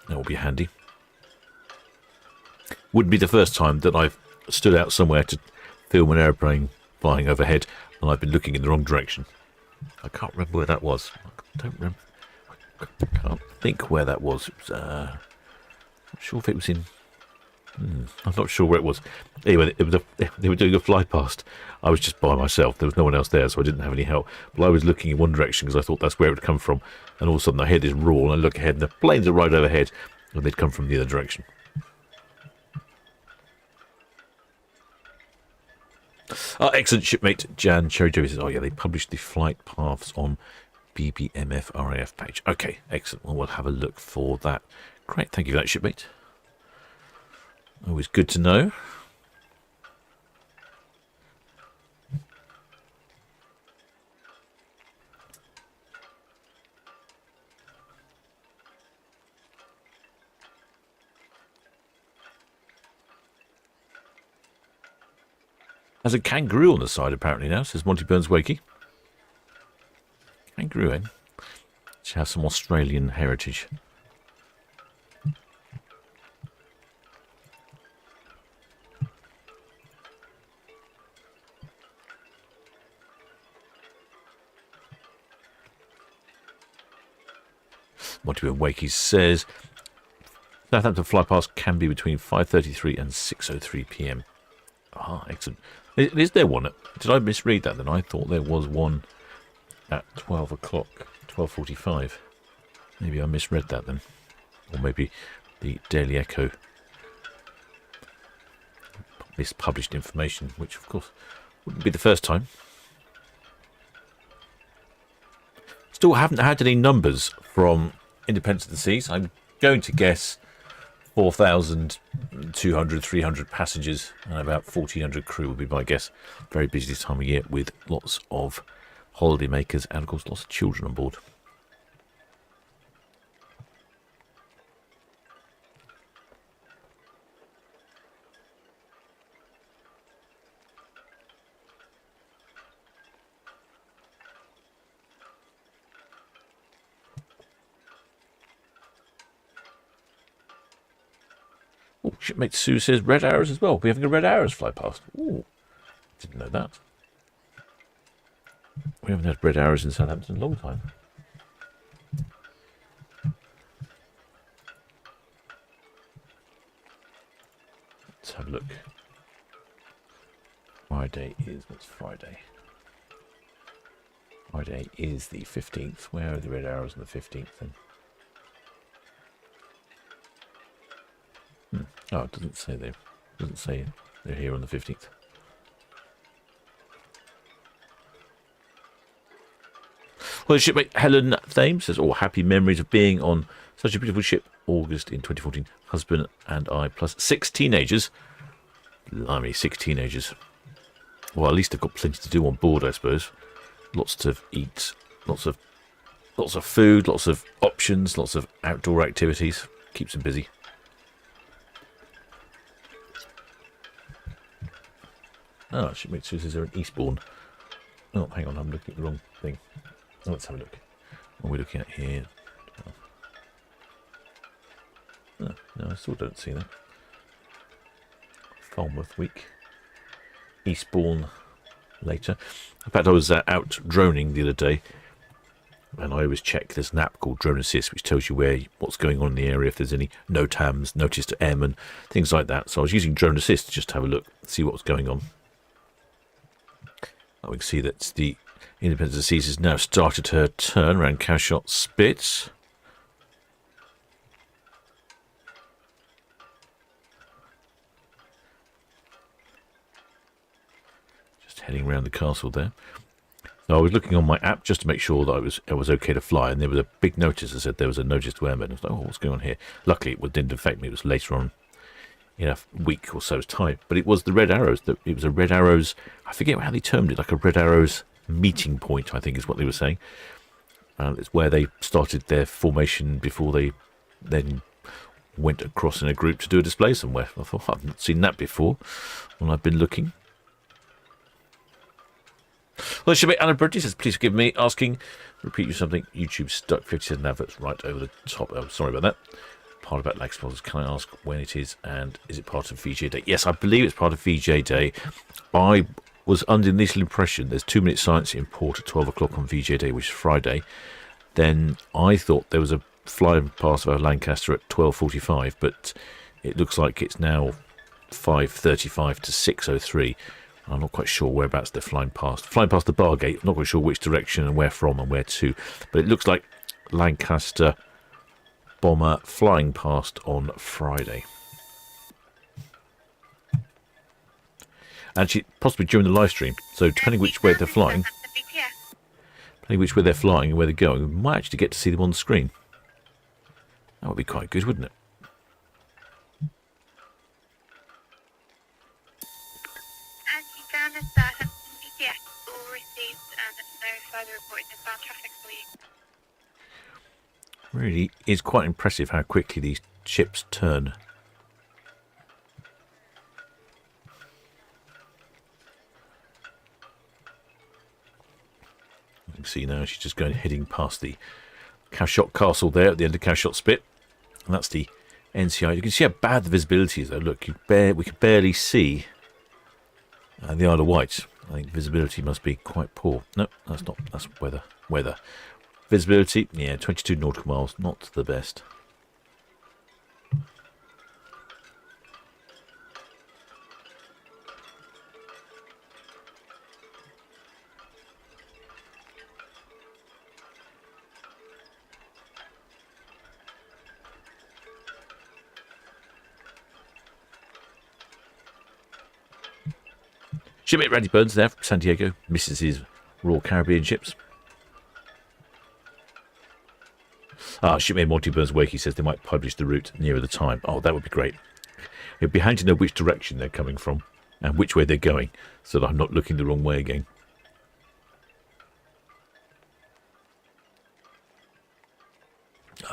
That will be handy. Wouldn't be the first time that I've stood out somewhere to film an aeroplane flying overhead and I've been looking in the wrong direction. I can't remember where that was. I don't remember. I can't think where that was. It was not sure if it was in. I'm not sure where it was. Anyway, they were doing a fly past. I was just by myself. There was no one else there, so I didn't have any help. But I was looking in one direction because I thought that's where it would come from. And all of a sudden I hear this roar and I look ahead and the planes are right overhead and they'd come from the other direction. Excellent, shipmate Jan Cherry Joey says, oh yeah, they published the flight paths on BBMF RAF page. Okay, excellent. Well, we'll have a look for that. Great, thank you for that, shipmate. Always good to know. There's a kangaroo on the side apparently now, says Monty Burns Wakey. Kangaroo, eh? She has some Australian heritage. Monty Burns Wakey says Southampton fly past can be between 5:33 and 6:03 p.m. Ah, excellent. Is there one? Did I misread that then? I thought there was one at 12 o'clock, 12:45. Maybe I misread that then. Or maybe the Daily Echo mispublished information, which of course wouldn't be the first time. Still haven't had any numbers from Independence of the Seas. I'm going to guess 4,200, 300 passengers and about 1,400 crew would be my guess. Very busy this time of year with lots of holiday makers and of course lots of children on board. Oh, shipmate Sue says red arrows as well. We're having a red arrows fly past. Oh, didn't know that. We haven't had red arrows in Southampton in a long time. have a look. Friday is, what's Friday? Friday is the 15th. Where are the red arrows on the 15th then? Oh, it doesn't say there. It doesn't say they're here on the 15th. Well, the shipmate Helen Thames says, "Oh, happy memories of being on such a beautiful ship. August in 2014. Husband and I plus 6 teenagers. Blimey, 6 teenagers. Well, at least they've got plenty to do on board, I suppose. Lots to eat, lots of food, lots of options, lots of outdoor activities. Keeps them busy." Oh, shipmate Sue says they're in Eastbourne. Oh, hang on, I'm looking at the wrong thing. Oh, let's have a look. What are we looking at here? Oh, no, I still don't see that. Falmouth week. Eastbourne later. In fact, I was out droning the other day, and I always check. There's an app called Drone Assist, which tells you what's going on in the area, if there's any NOTAMs, notice to airmen, things like that. So I was using Drone Assist to just have a look, see what was going on. We can see that the Independence of the Seas has now started her turn around Cowshot Spits. Just heading around the castle there. Now, I was looking on my app just to make sure that I was okay to fly, and there was a big notice that said there was a notice to airmen. I was like, oh, what's going on here? Luckily, it didn't affect me. It was later on in a week or so's time. But it was the Red Arrows. It was a Red Arrows, I forget how they termed it, like a Red Arrows meeting point, I think is what they were saying. It's where they started their formation before they then went across in a group to do a display somewhere. I thought, I've not seen that before when I've been looking. Well, it should be Anna Bridges says, "Please forgive me asking, repeat you something. YouTube stuck 57 adverts right over the top." Oh, sorry about that. Part about lag sponsors. Can I ask when it is, and is it part of VJ Day? Yes, I believe it's part of VJ Day. I was under the initial impression there's 2-minute silence in port at 12 o'clock on VJ Day, which is Friday. Then I thought there was a flying past of Lancaster at 12:45, but it looks like it's now 5:35 to 6:03. I'm not quite sure whereabouts they're flying past. Flying past the bar gate. I'm not quite sure which direction and where from and where to. But it looks like Lancaster bomber flying past on Friday. And possibly during the live stream. So depending which way they're flying, and where they're going, we might actually get to see them on the screen. That would be quite good, wouldn't it? Really is quite impressive how quickly these ships turn. You can see now she's just heading past the Cowshot Castle there at the end of Cowshot Spit. And that's the NCI. You can see how bad the visibility is though. Look, we can barely see the Isle of Wight. I think visibility must be quite poor. No, that's not. That's weather. Visibility, yeah, 22 nautical miles, not the best. Shipmate Randy Burns there from San Diego, misses his Royal Caribbean ships. Shipmate Monty Burns Wakey says they might publish the route nearer the time. Oh, that would be great. It'd be handy to know which direction they're coming from and which way they're going, so that I'm not looking the wrong way again.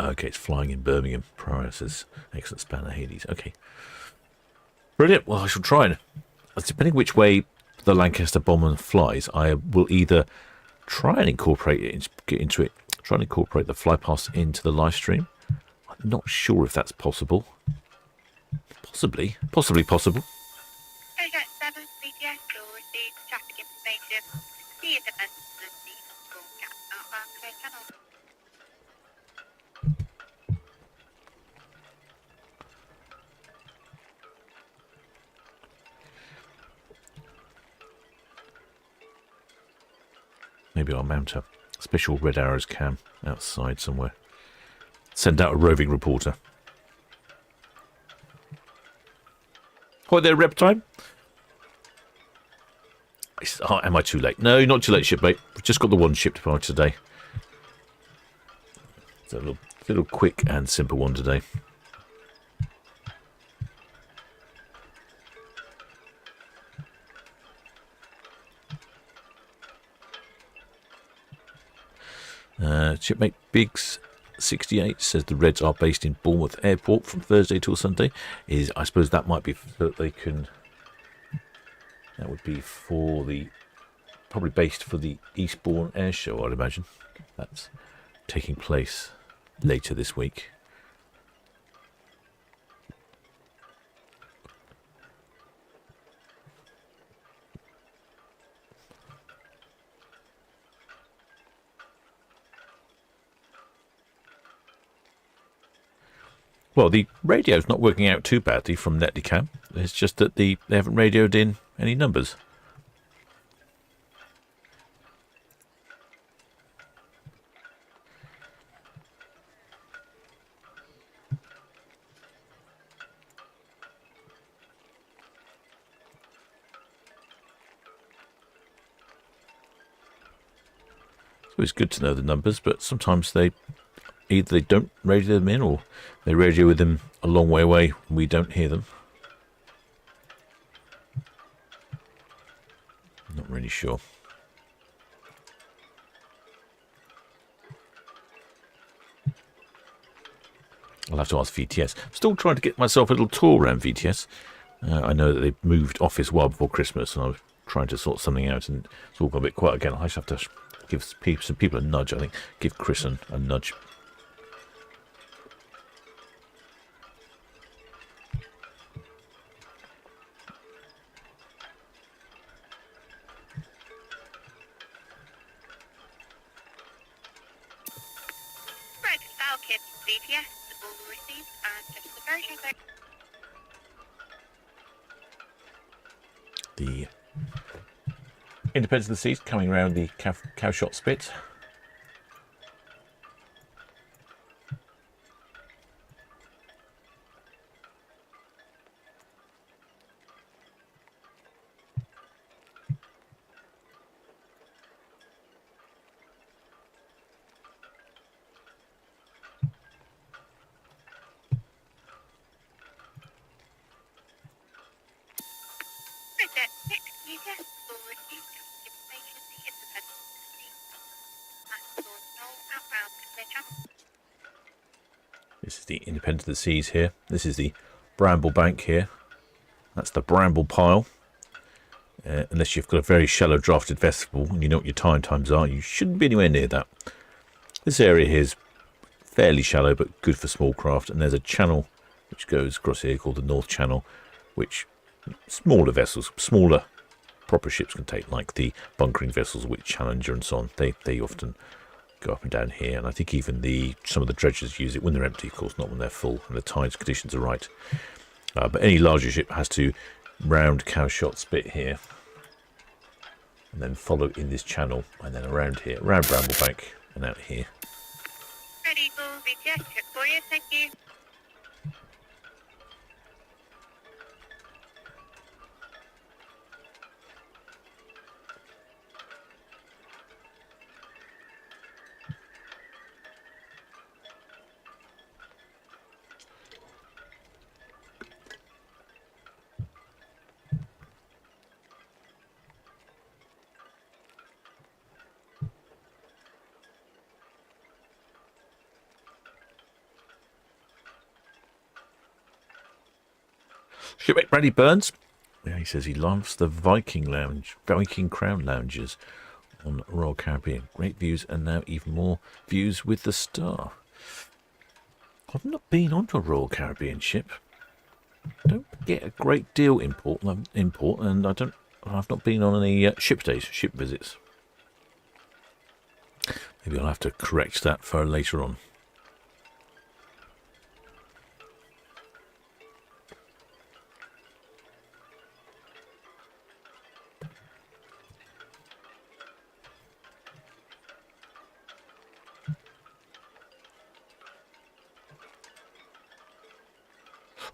Okay, it's flying in Birmingham. Prior says, excellent spanner Hades. Okay. Brilliant. Well, I shall try and, depending which way the Lancaster bomber flies, I will either try and incorporate it, try and incorporate the fly past into the live stream. I'm not sure if that's possible. Possibly possible. Maybe I'll mount a special Red Arrows cam outside somewhere. Send out a roving reporter. Hi there, Reptime. Oh, am I too late? No, not too late, shipmate. We've just got the one ship to buy today. It's a little quick and simple one today. Shipmate Biggs 68 says the Reds are based in Bournemouth Airport from Thursday till Sunday. I suppose that might be so that they can. That would be for the probably based for the Eastbourne Air Show, I'd imagine. That's taking place later this week. Well, the radio's not working out too badly from Netcam. It's just that they haven't radioed in any numbers. So it's good to know the numbers, but sometimes either they don't radio them in or they radio with them a long way away and we don't hear them. Not really sure. I'll have to ask VTS. Still trying to get myself a little tour around VTS. I know that they moved office well before Christmas and I was trying to sort something out and it's all gone a bit quiet again. I just have to give some people a nudge, I think. Give Chris a nudge. The Independence of the Seas coming around the Cowshot Spit. This is the Independence of the Seas here. This is the Bramble Bank here. That's the Bramble Pile. Unless you've got a very shallow drafted vessel and you know what your times are, you shouldn't be anywhere near that. This area here is fairly shallow but good for small craft, and there's a channel which goes across here called the North Channel, which smaller vessels, smaller proper ships can take, like the bunkering vessels, which Challenger and so on. They often go up and down here, and I think even some of the dredgers use it when they're empty, of course, not when they're full and the tides conditions are right. But any larger ship has to round Cowshot Spit here and then follow in this channel and then around here, around Bramble Bank and out here. Ready for VTS, check for you, thank you. Shipmate Brandy Burns. Yeah, he says he loves the Viking Crown lounges on Royal Caribbean. Great views and now even more views with the Star. I've not been onto a Royal Caribbean ship. Don't get a great deal import, and I've not been on any ship days, ship visits. Maybe I'll have to correct that for later on.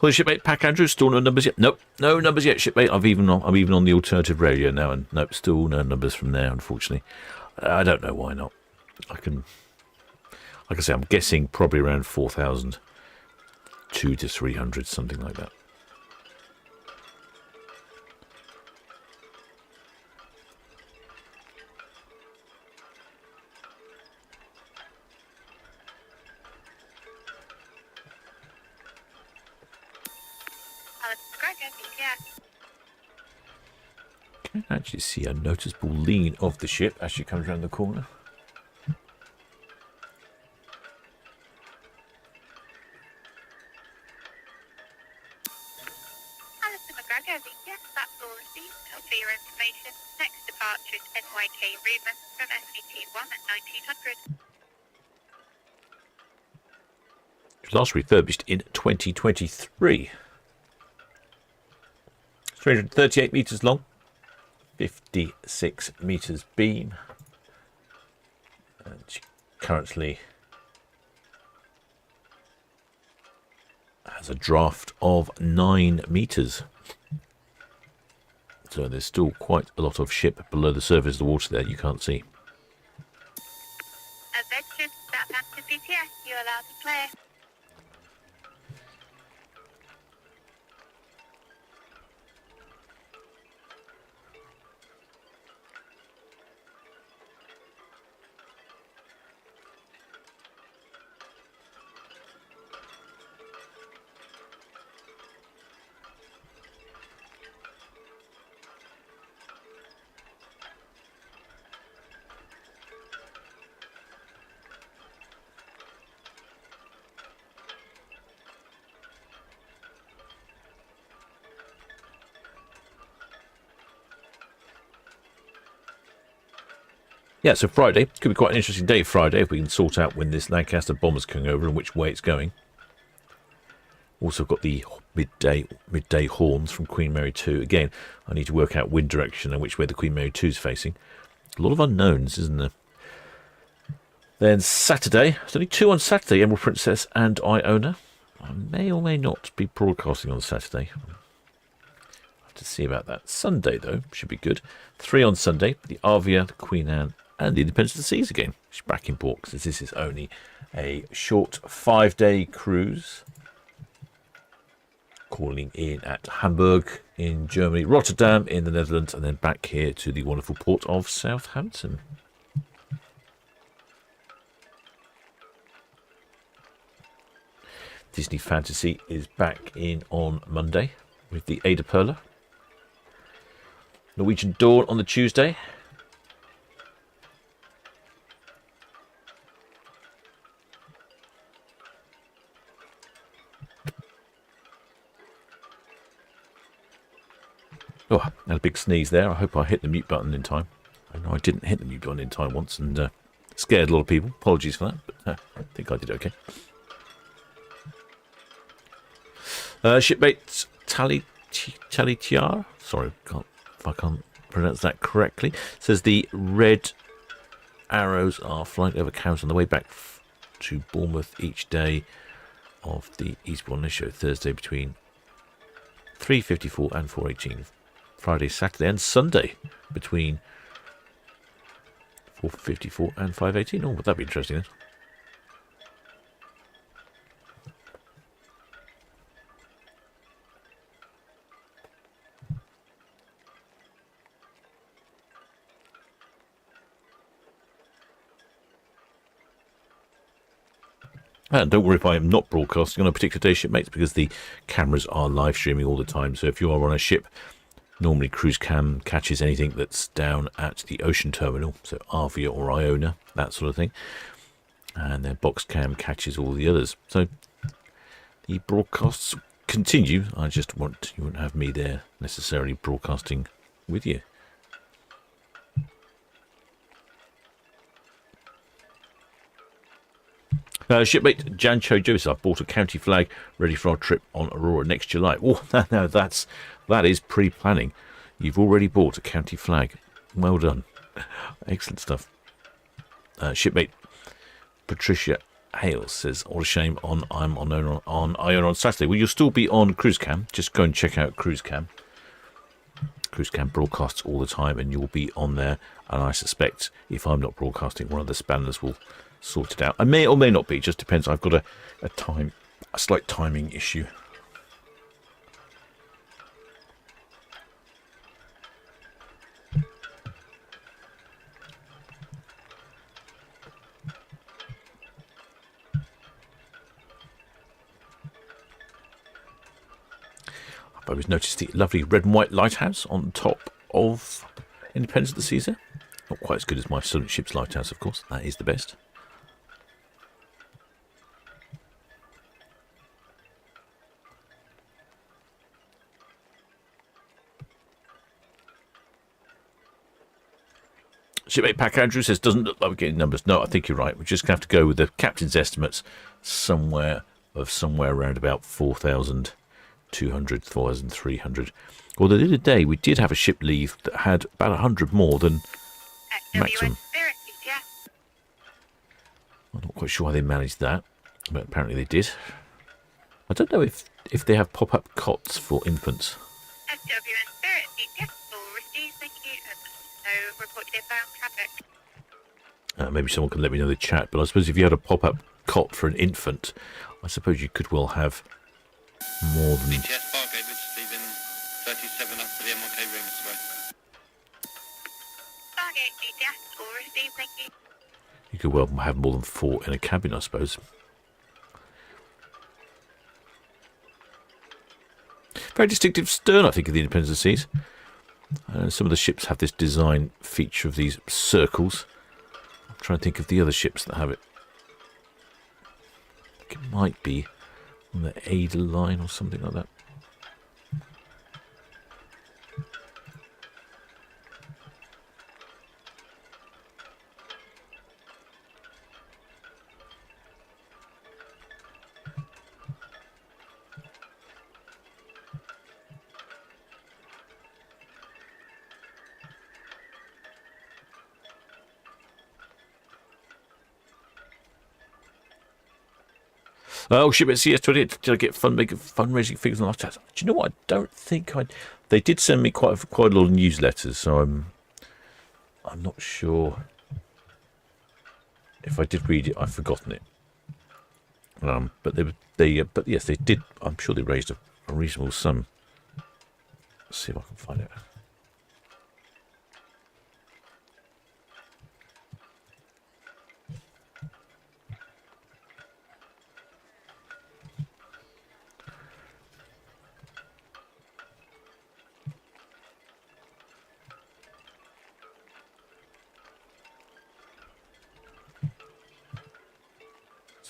Well, shipmate Pack Andrew, still no numbers yet. Nope, no numbers yet, shipmate. I'm even on the alternative radio now, and nope, still no numbers from there, unfortunately. I don't know why not. Like I say, I'm guessing probably around 4,000, 200 to 300, something like that. Can actually see a noticeable lean of the ship as she comes around the corner. Yes, that's all received. For your information, next departure is NYK Remus from SVT1 at 1900. It was last refurbished in 2023. 338 metres long, 56 metres beam. And she currently has a draft of 9 metres. So there's still quite a lot of ship below the surface of the water there you can't see. Attention, Southampton BTS, you're allowed to clear. Yeah, so Friday could be quite an interesting day. Friday, if we can sort out when this Lancaster bomber's coming over and which way it's going. Also got the midday horns from Queen Mary 2. Again, I need to work out wind direction and which way the Queen Mary 2 is facing. A lot of unknowns, isn't there? Then Saturday, there's only 2 on Saturday, Emerald Princess and Iona. I may or may not be broadcasting on Saturday. I'll have to see about that. Sunday, though, should be good. 3 on Sunday, the Avia, the Queen Anne, and the Independence of the Seas again. She's back in port because this is only a short 5-day cruise. Calling in at Hamburg in Germany, Rotterdam in the Netherlands, and then back here to the wonderful port of Southampton. Disney Fantasy is back in on Monday with the Ada Perla. Norwegian Dawn on the Tuesday. Oh, I had a big sneeze there. I hope I hit the mute button in time. I know I didn't hit the mute button in time once and scared a lot of people. Apologies for that, but I think I did okay. Shipmate Talitiar. Sorry, if I can't pronounce that correctly. Says the red arrows are flying over cows on the way back to Bournemouth each day of the Eastbourne show. Thursday between 3:54 and 4:18. Friday, Saturday and Sunday between 4:54 and 5:18. Oh, would that be interesting then? And don't worry if I am not broadcasting on a particular day, shipmates, because the cameras are live streaming all the time. So if you are on a ship, normally Cruise Cam catches anything that's down at the ocean terminal, so Avia or Iona, that sort of thing. And then Box Cam catches all the others. So the broadcasts continue. I just you won't have me there necessarily broadcasting with you. Shipmate Jancho Joseph, bought a county flag ready for our trip on Aurora next July. Oh, no, that is pre-planning. You've already bought a county flag. Well done. Excellent stuff. Shipmate Patricia Hales says, what a shame I'm on Ion on Saturday. Well, you'll still be on Cruise Cam. Just go and check out Cruise Cam. Cruise Cam broadcasts all the time, and you'll be on there. And I suspect if I'm not broadcasting, one of the spanners will sort it out. I may or may not be. It just depends. I've got a slight timing issue. I've always noticed the lovely red and white lighthouse on top of Independence of the Seas. Not quite as good as my Solent Ships lighthouse, of course. That is the best. Shipmate Pack Andrew says, doesn't look like we're getting numbers. No, I think you're right. We're just going to have to go with the captain's estimates somewhere around about 4,200, 4,300. Although the other day we did have a ship leave that had about 100 more than maximum. I'm not quite sure how they managed that, but apparently they did. I don't know if they have pop-up cots for infants. Maybe someone can let me know in the chat, but I suppose if you had a pop-up cot for an infant, I suppose you could well have more than... BTS Bargate, which is leaving 37 up for the MLK ring as well. Bargate, BTS, all received, thank you. You could well have more than 4 in a cabin, I suppose. Very distinctive stern, I think, of the Independence of the Seas. Some of the ships have this design feature of these circles. I'm trying to think of the other ships that have it. I think it might be on the Ada line or something like that. Oh, shipmates, CS28. Did I get fundraising figures on the last chat? Do you know what? I don't think I... They did send me quite a lot of newsletters, so I'm not sure if I did read it. I've forgotten it. But yes, they did. I'm sure they raised a reasonable sum. Let's see if I can find it.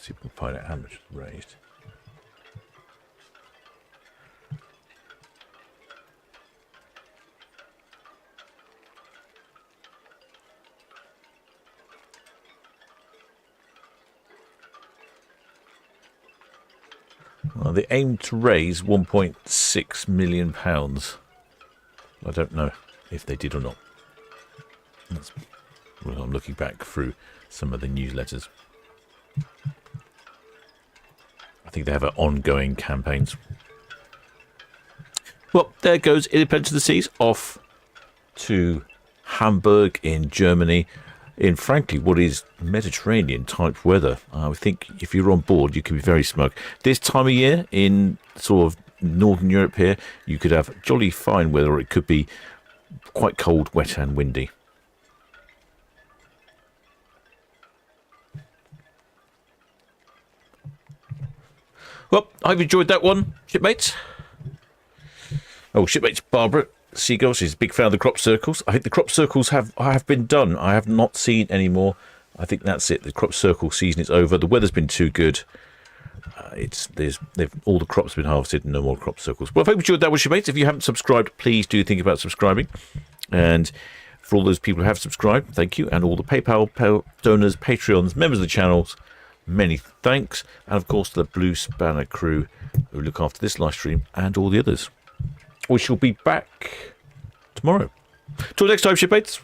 See if we can find out how much was raised. Well, they aim to raise £1.6 million. I don't know if they did or not. Well, I'm looking back through some of the newsletters. I think they have ongoing campaigns. Well, there goes Independence of the Seas off to Hamburg in Germany, in frankly what is Mediterranean type weather. I think if you're on board, you can be very smug. This time of year in sort of Northern Europe here, you could have jolly fine weather, or it could be quite cold, wet and windy. Well, I've enjoyed that one, shipmates. Oh, shipmates Barbara Seagull, she's a big fan of the crop circles. I think the crop circles have been done. I have not seen any more. I think that's it. The crop circle season is over. The weather's been too good. All the crops have been harvested and no more crop circles. Well, if you enjoyed that one, shipmates, if you haven't subscribed, please do think about subscribing. And for all those people who have subscribed, thank you. And all the PayPal donors, Patreons, members of the channels, many thanks. And of course, to the Blue Spanner crew who look after this live stream and all the others. We shall be back tomorrow. Till next time, shipmates.